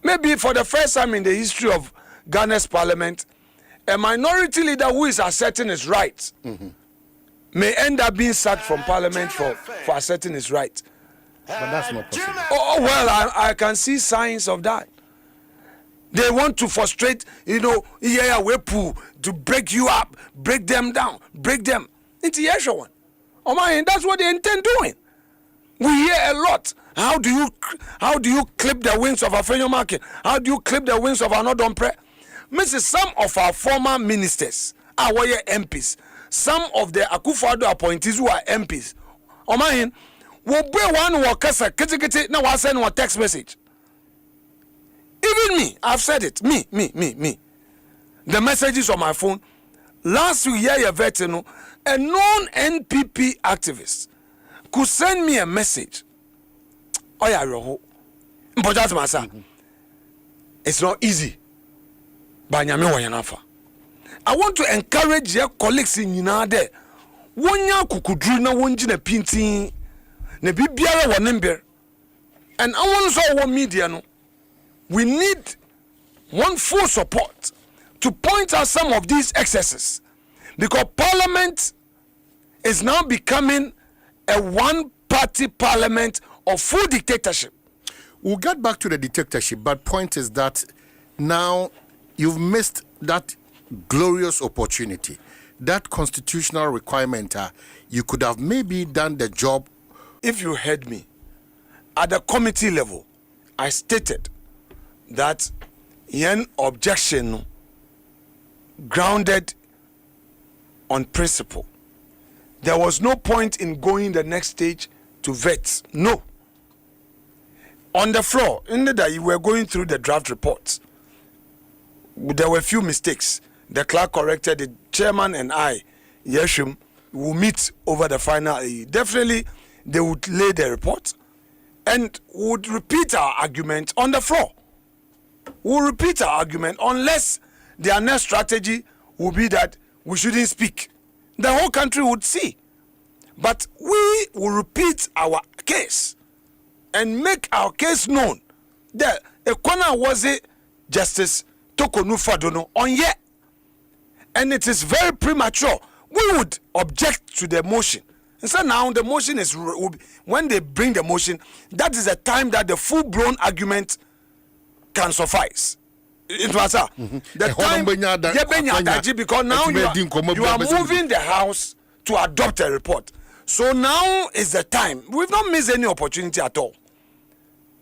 Maybe for the first time in the history of Ghana's parliament, a minority leader who is asserting his rights may end up being sacked from parliament for asserting his rights. But that's not possible. Well, I can see signs of that. They want to frustrate, to break you up, break them down, break them into Yeshua. Omanhene, that's what they intend doing. We hear a lot. How do you clip the wings of Afenyo Markin? How do you clip the wings of Anodompre? Mrs. Some of our former ministers are MPs. Some of the Akufo-Addo appointees who are MPs. Omanhene, will be one who kasa kiti now I send one text message. Even me, I've said it. Me. The messages on my phone. Last week, a non-NPP activist could send me a message. Oh yeah, but that's my son. It's not easy. But I want to encourage your colleagues in Yunade. Wonya kukudru na wonjina pinti ne bibiara wa nember. And I want to say media no. We need one full support to point out some of these excesses, because Parliament is now becoming a one-party parliament of full dictatorship. We'll get back to the dictatorship, but point is that now you've missed that glorious opportunity, that constitutional requirement. You could have maybe done the job. If you heard me, at the committee level, I stated that yen objection grounded on principle. There was no point in going the next stage to vet. No. On the floor, in the day you were going through the draft reports, there were a few mistakes. The clerk corrected, the chairman and I, Yeshim, will meet over the final. Definitely, they would lay the report and would repeat our argument on the floor. We'll repeat our argument unless their next strategy will be that we shouldn't speak. The whole country would see. But we will repeat our case and make our case known. That Ekwana was it Justice Tokonu Fadono on yet. And it is very premature. We would object to the motion. And so now the motion is, when they bring the motion, that is the time that the full-blown argument can suffice. It was the time, because now you are moving the House to adopt a report. So now is the time. We've not missed any opportunity at all.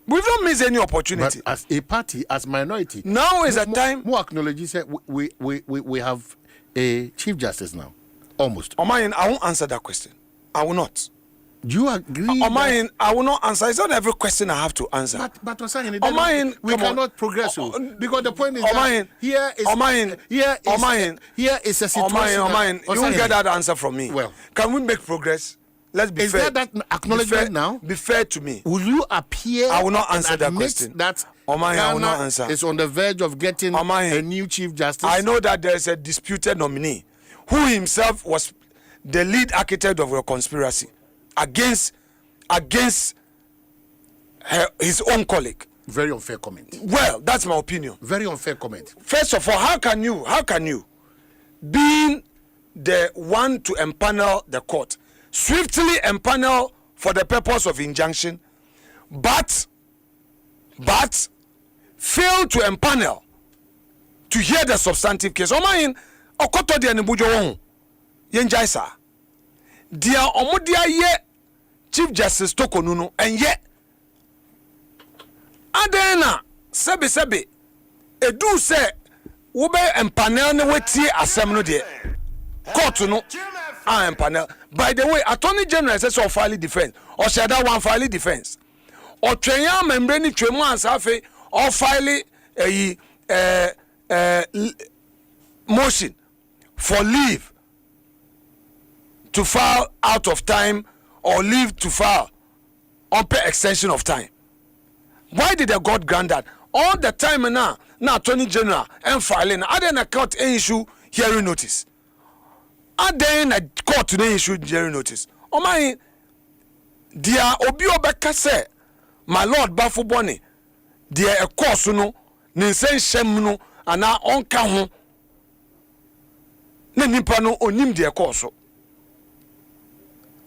We've not missed any opportunity. But as a party, as minority, now is the time. More acknowledge that we have a Chief Justice now, almost. Omanhene, I won't answer that question. I will not. Do you agree? Omanhene, I will not answer. It's not every question I have to answer. But Omanhene, we cannot progress. Because the point is that here is a situation. Omanhene, you won't get that answer from me. Well, can we make progress? Let's be fair. Is that acknowledgement now? Be fair to me. Will you appear? I will not answer that question. That Omanhene, I will not answer. Is on the verge of getting a new chief justice. I know that there is a disputed nominee who himself was the lead architect of a conspiracy against his own colleague. Very unfair comment. Well, that's my opinion. Very unfair comment. First of all, how can you, being the one to empanel the court, swiftly empanel for the purpose of injunction, but fail to empanel to hear the substantive case? Omanhene, okoto dia ne bujo won yenjai sa dia omodia ye Chief Justice Tokonu no enye adena sebe edu se wo be empanel ne wetie asem no de court no empanel. By the way, Attorney General says so file defense or shada one file defense or twenya membre ni twemu ansafe or file motion for leave to file out of time or leave to file on per extension of time. Why did the God grant that? All the time now Attorney General and filing, are then a court issue hearing notice. Are then a court to issue hearing notice. Omanhene, dear Obi Obeka say, my Lord Bafo Boni, dear a course no, ninsen shem no, and now on count. Nipa no onim de ekoso.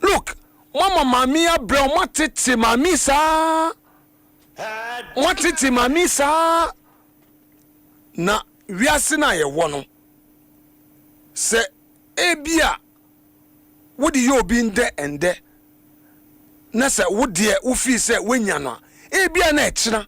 Look, mama mamia bro matete mamisa. Matete mamisa. Na wiase na ye wono. Se ebia wodi yo bi nde ende. Na se wodi ufi se wenya no. Ebia na echina.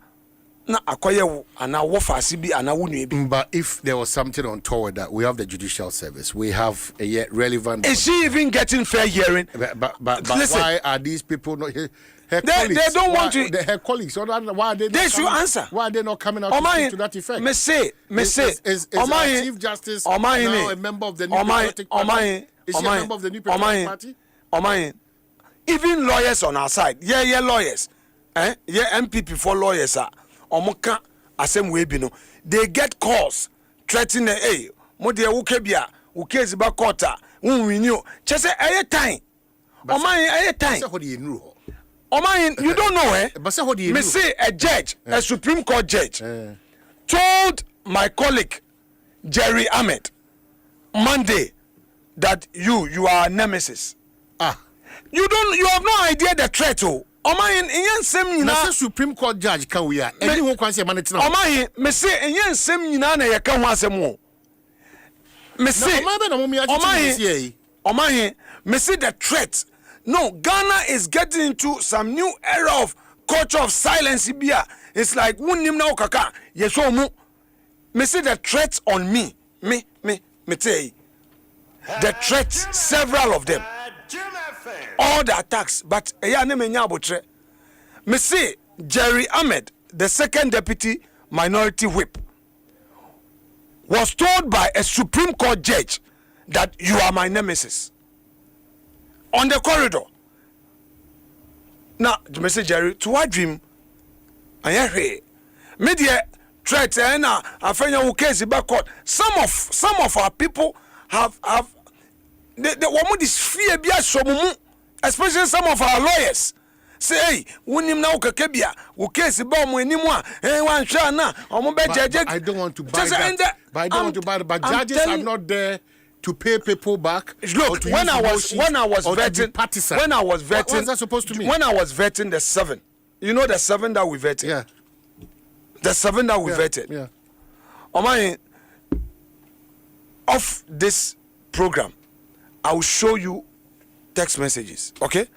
Na akoye wo ana wo faase bi ana wo nue bi. But if there was something untoward that we have the judicial service, we have a yet relevant. Is she even getting fair hearing? But listen, why are these people not? Her colleagues, they don't want to. Her colleagues, why are they? They should answer. Why are they not coming out to that effect? Me say, is Chief Justice now a member of the New Patriotic Party? Is she a member of the New Patriotic Party? Omanhene, even lawyers on our side, yeah, lawyers, MPP for lawyers are. Omoka asem we bi no, they get calls threatening, hey mo de ukebia ukezi ba court win you chese aye time Omanhene aye time Omanhene, you don't know me say a judge, a Supreme Court judge told my colleague Jerry Ahmed Monday that you are a nemesis. You have no idea the threat. Omanhene, ensem nyina na Supreme Court judge kan we a eni ho kwanse ma netina. Omanhene, me say ensem nyina na ye ka ho asem o. Me say Omanhene, me say the threat. No, Ghana is getting into some new era of culture of silence bia. It's like wunim na okaka ye so mu. Me say the threats on me tell you. The threats, several of them. All the attacks, but me say Jerry Ahmed, the second deputy minority whip, was told by a Supreme Court judge that you are my nemesis on the corridor. Now, me say Jerry, to what dream? I hear media threat and Afenyo case back court. Some of our people have the woman is fear bia somumu, especially some of our lawyers. Say, hey, wunim na ukakebia, ukesi ba omo enimu a, wan hwa na, omo be jeje. I don't want to buy that. But I don't want to buy that. But judges are not there to pay people back. Look, when I was vetting, what was that supposed to mean? When I was vetting the 7, you know the 7 that we vetted. Yeah. The 7 that we vetted. Yeah. Omanhene, of this program, I will show you text messages, okay?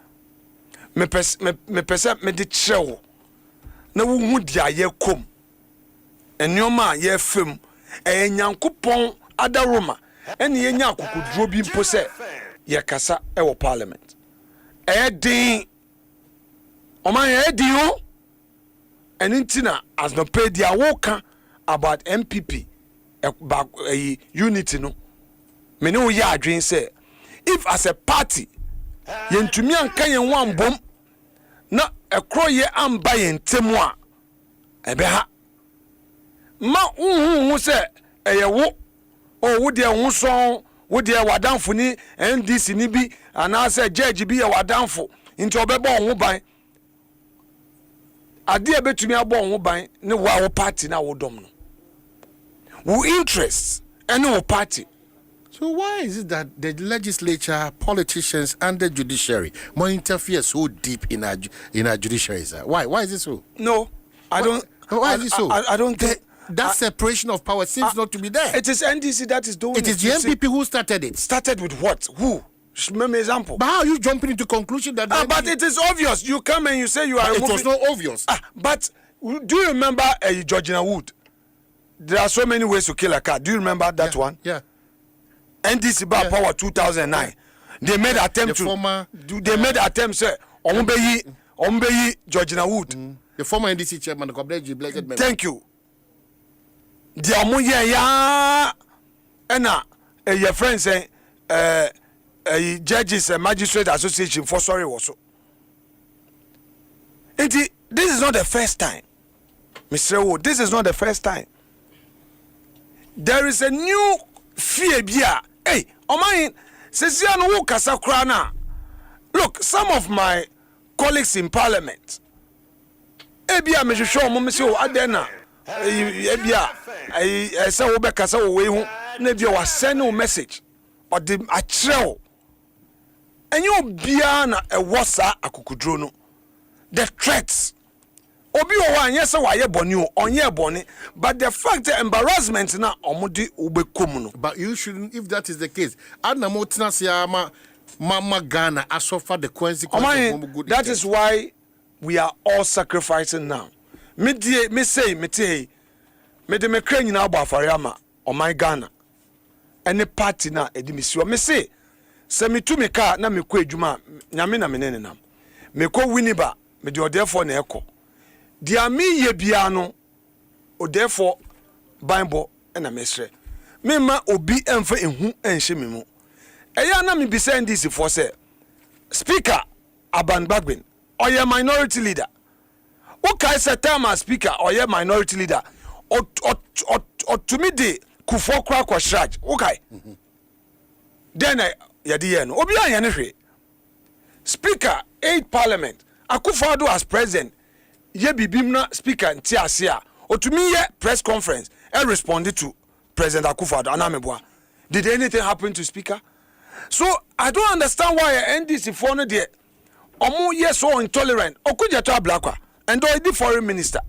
Me pesa me de chewo. Na wo hu dia ye kom. Enyoma ye fem. Nyankopon adaroma. Ene ye nya akokudro bi mpo se ye kasa e wo parliament. Edding Omanhene Edding and intina as no pay their worker about MPP back unity no. Me no ya adwin say if as a party yentumi anka yen wan bom na ekro ye amba yen temu a ebe ha ma hu say eyewo o wo de hu so wo de wadanfo ni NDC ni bi ana say judge bi ye wadanfo nti obebo ho ban ade ebetumi abo ho ban ne wo party na wo dom no wo interest and wo party. So why is it that the legislature, politicians, and the judiciary more interfere so deep in our judiciary, sir? Why? Why is it so? No, I don't. Why is it so? I don't think that separation of power seems not to be there. It is NDC that is doing it. It is the MPP who started it. Started with what? Who? Give me example. But how are you jumping into conclusion that? But it is obvious. You come and you say you are. It was not obvious. But do you remember Georgina Wood? There are so many ways to kill a cat. Do you remember that one? Yeah. NDC bar power 2009. They made attempt they made attempt say Ombeyi Georgina Wood. The former NDC chairman, blessed man. Thank you. The omuye ya ena your friend say judges magistrate association for sorry also. This is not the first time. Mr. Wood, this is not the first time. There is a new fear bia. Hey, Omanhene, sesiano wo kasa kra na. Look, some of my colleagues in parliament. Ebia me hwehwe omo me se o adena. Ebia I say wo be kasa wo we hu na bia wa send no message. Or the akyerɛw. Enyo bia na ewosa akukudro no. The threats obi o wa anyese wa ye boni o onye boni, but the fact the embarrassment na omudi ubekom no. But you shouldn't, if that is the case. Adna motina siama mama Ghana suffer the consequences of good. That is why we are all sacrificing now. Me de me de me kra nyina abo afariama o my Ghana. Any party na edimisiwa me say se me tu me ka na me kɔ adwuma nyame na me ne nam. Me kɔ winiba me de therefore na ekɔ. Dia me ye bia no o therefore bible na mesre me ma obi emfa ehu enhye me mu eya na me bi send this for say speaker Aban Bagbin oye minority leader o kai say time as speaker oye minority leader o to me de kufo kra kwa shraj o kai then ya de ye no obi anya ne hwe speaker 8 parliament Akufo-Addo as president ye bibimna speaker nti ase a otumi ye press conference and responded to President Akufo-Addo anameboa. Did anything happen to speaker? So I don't understand why NDC for no there omo ye so intolerant okuja to ablakwa and do the foreign minister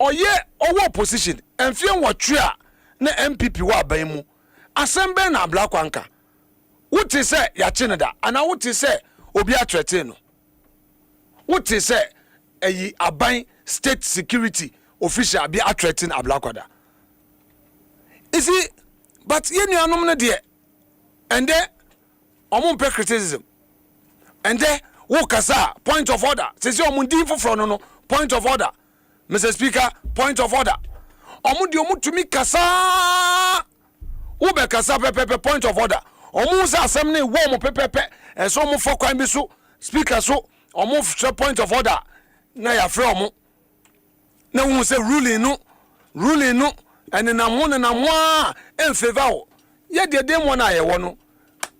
oye owo opposition enfie nwotwe a na MPP wa ban mu asembe na ablakwa nka wuti se ya chineda ana wuti se obi atrete no wuti se eyi aban state security official be threatening ablakwada. You see, but you know no there, and there, omumpe criticism, and there, wokasa point of order. Says you omundi for no point of order, Mr. Speaker, point of order. Omudi omutumi kasa, ube kasa pepe point of order. Omusa assembly wo mo pepe, and so mo for crime so speaker so omu point of order. Na ya from na won say ruling no and na mo en favor o ye de dem won aye wo no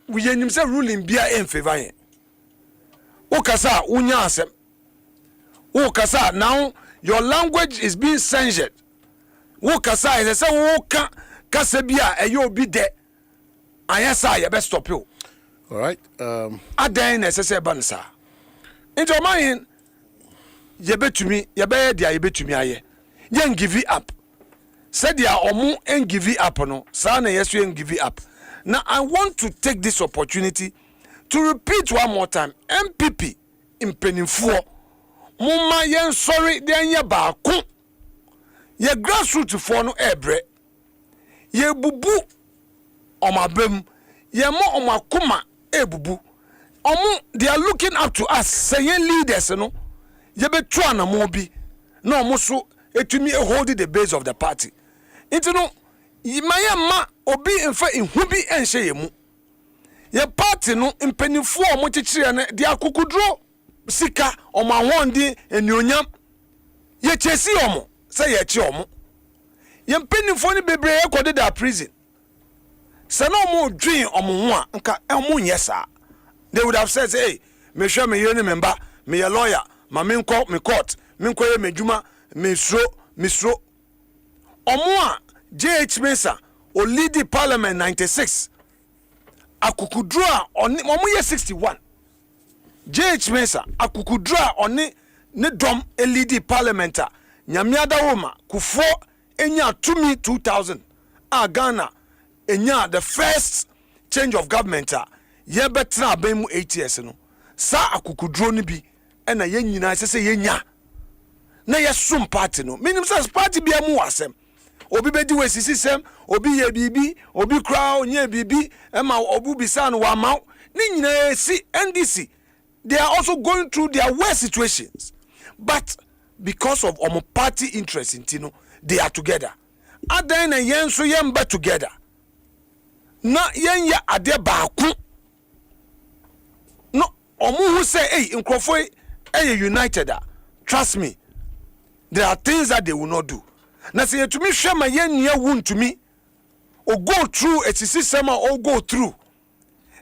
we yenim say ruling bia en favor yen o kasa unya asem o kasa now your language is being censored o kasa is say wo ka kasa bia e yo bi de ayesa ye be stop you. All right, adan na say bansa into Omanhene yebetumi yebeye dia yebetumi aye yen give it up said dia omu en give it up no sa na yesu en give it up. Now I want to take this opportunity to repeat one more time MPP impenifo mumma yen sorry den ye baako ye grassroots for no ebre ye bubu omabem ye mo omakoma ebubu they are looking up to us saying leaders no ye be twa na mo bi na omo so etumi hold the base of the party into no maye ma obi enfa ehu bi enhye ye mu ye party no mpanifo omo kyekyere ne de akukudro sika omo ahondi enuonyam ye chesi omo say ye kye omo ye mpanifo ne bebre ekode da prison se na omo dwen omo ho a nka omo nyesa. They would have said, hey, me sure me yoni member, me a lawyer, ma me nko me court, me nko ye me juma, me sro. Omwa JH Mensah o lead the parliament 96. Akukudra on omo ye 61. JH Mensah akukudra on ne dom e lead the parliament. Nyamiada woma kufo enya tumi 2000. Ghana enya the first change of government. Ye betra ben mu 8 years no sa akukudro no bi na ye nyina sese ye nya na ye som party no minim sa party bia mu wasem obi bedi we sisisem obi ye bibi obi kra onye bibi ma obu bisa no wa ma ni nyina si NDC they are also going through their worst situations but because of party interest in tino they are together adan na yen so yen ba together na yen ya ade baaku no omu who say hey nkrofo hey united trust me there are things that they will not do na say to me hwe ma yen nia won to me or go through a system or go through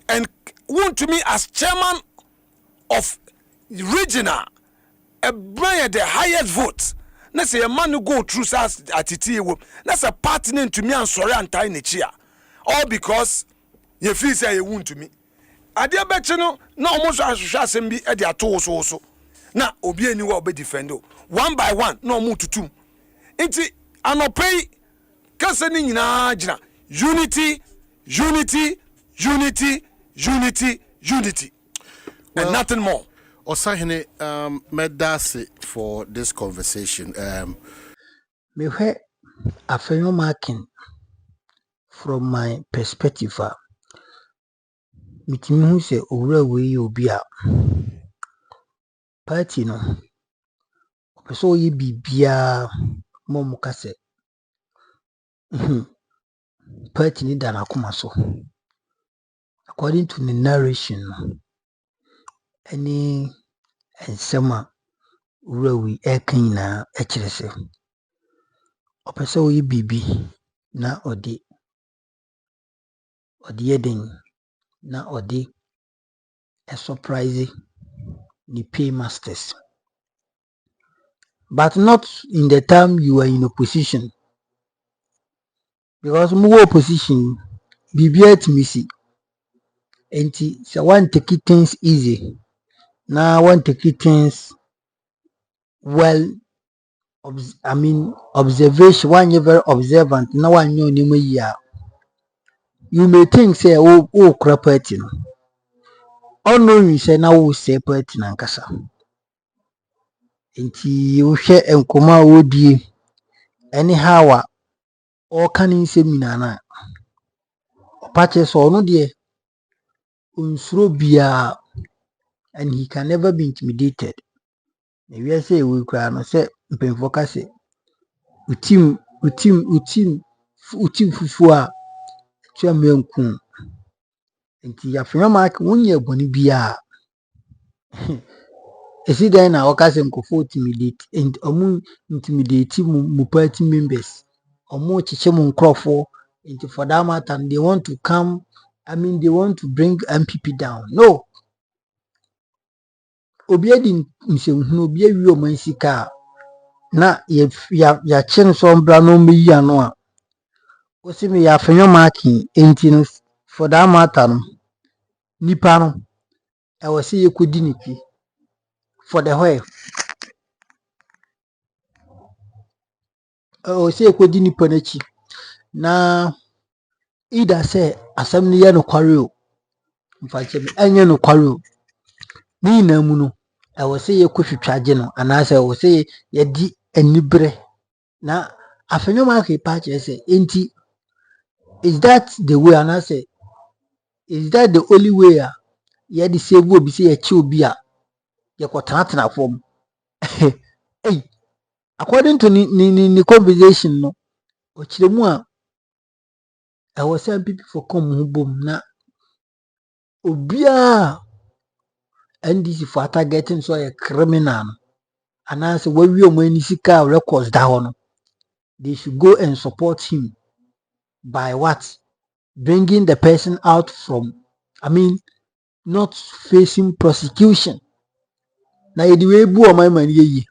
and won to me as chairman of regional a brand the highest vote na say a man who go through as atiti wo that's a partner to me and sorry and tie ne chia all because you feel say you won to me ade abeche no na omo ahwehwe asem bi e de ato so na obi ani wa obe defend one by one na omo tutum enti anopei kase ni nyina gina unity and nothing more. Osahene medase for this conversation me hwe Afenyo Markin from my perspective mitimi hu se owura we obi a party no opeso yi bibia mom kase party ni dana kuma so according to the narration any ensema owura we ekan na ekire se opeso yi bibi na odi yeden na odi a surprise the paymasters, but not in the time you were in opposition, because more opposition bibia timisi enti so one take things easy now one take things well observation one you very observant now one you know you may think say oh crap party no unknown you say now we say party nankasa enti wo hwe enkoma wodie anyhow all can seminar na opache so no de unsuro bia and he can never be intimidated. We say we cry no say mpemfoka say utim fufu a twamenku enti Afenyo Markin wonye boni bia esi den na okase nkofo intimidate and omu intimidate mu party members omu chiche mu nkrofo enti for that matter they want to come they want to bring MPP down. No, obi edi nsemhunu obi awi omansika na ya chen so mbra no meyi ano a osimi ya Afenyo Markin enti no for that matter no nipa no e wo se yekodi nipi for the whole o se yekodi nipa nachi na ida say asem ne ye no kware o mfache me enye no kware o ni na mu no e wo se yekotwitwaje no anase wo se ye di anibre na Afenyo Markin pa che say enti is that the way anase is that the only way ye de save obi say ye chi obi a ye kwotana form. Hey, according to the conversation no, ochiremu a I was saying people for come ho bom na obia NDC for targeting so a criminal no anase wawi omo ani sika records da ho no, they should go and support him by what? Bringing the person out from, not facing prosecution. Na yedi we bu o man yeyi.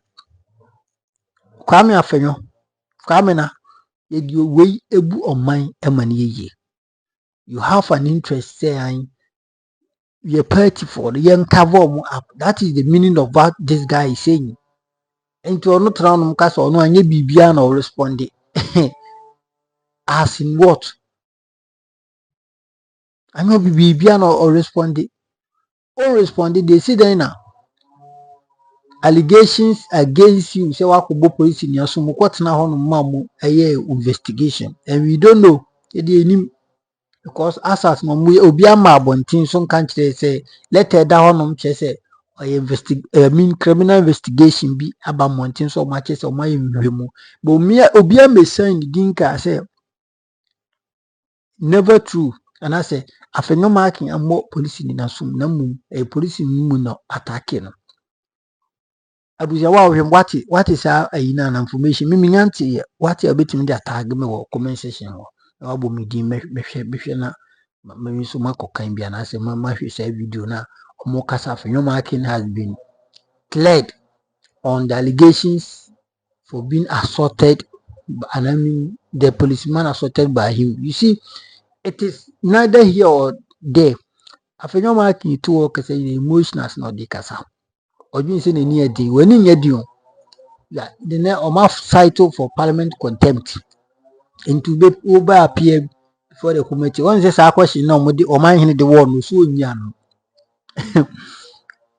Kwame Afenyo. Kwame na yedi we ebu o man yeyi. You have an interest saying your party for the young cover up. That is the meaning of what this guy is saying. And to not round castle no anye bibia na respond. As in what? I know bibia na respond. Or responded, they say then now allegations against you say wakobo police in yaso mo kwatena ho no mamu investigation and we don't know because asas no mu obi ama abontin so kan kire say let da ho no kire say criminal investigation bi aba montin so ma kire say o ma yemhwemu but obi am sign dinka say never true and I say Afenyo Markin amo police ni naso na mu police ni mu no attack no abuja wa hwem what is na information mimi nyanti what you betimi dey tag me wo comment section wo na wabo mi din mehwe na mami so makokan bia na se ma hwe say video na omo kasa Afenyo Markin has been cleared on the allegations for being assaulted and the policeman assaulted by him. You see, it is neither here or there. Afenyo Markin to work say emotional not the kasa odwin say ni edi wani nyedi o ya the na oma title for parliament contempt into be over appear before the committee one say sa question na omodi Omanhene the word no so onyi ano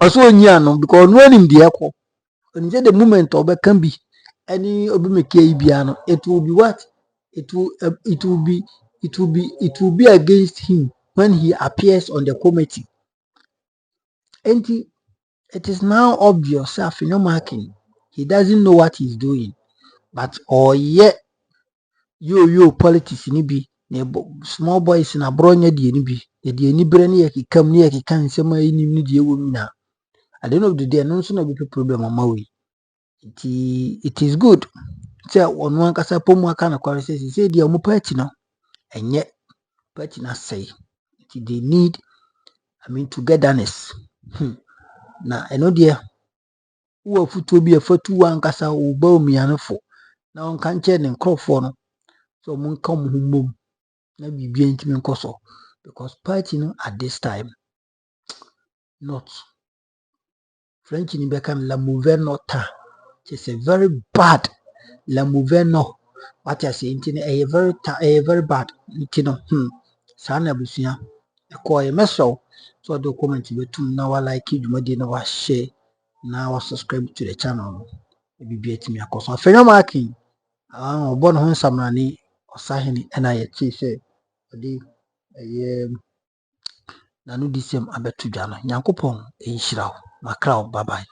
oso onyi ano because no anim de ekọ oni say the moment obe can be any obi make bia no it will be what it will be against him when he appears on the committee. And it is now obvious that Afenyo Markin, he doesn't know what he's doing. But yet yo politics ni bi small boys na bronya die ni bi die ni bre ni yakikam ni yakikan nsema ni ni die wo mina. At the end of the day no so na be problem ama we. It is good. Say on one kasa pomu aka na kware say die omo party no enye party na say they need togetherness. Na eno dia wo futu bi afatu wankasa wo ba omianefo na on kan che ne nkrofo no so mun kam humom na bibia ntimi nkoso because party no at this time not French ni be kan la mauvaise note. It's a very bad la mauvaise note. What I say intine very bad intino sana busia ko e meso so do comment betum na wa like dwumadi na wa share na wa subscribe to the channel bibia timi akoso Afenyo Markin obo no nsamrani Osahene na ye chi se odi nanu disem abetu dwa no Nyankopon enhyira wo makra wo bye bye.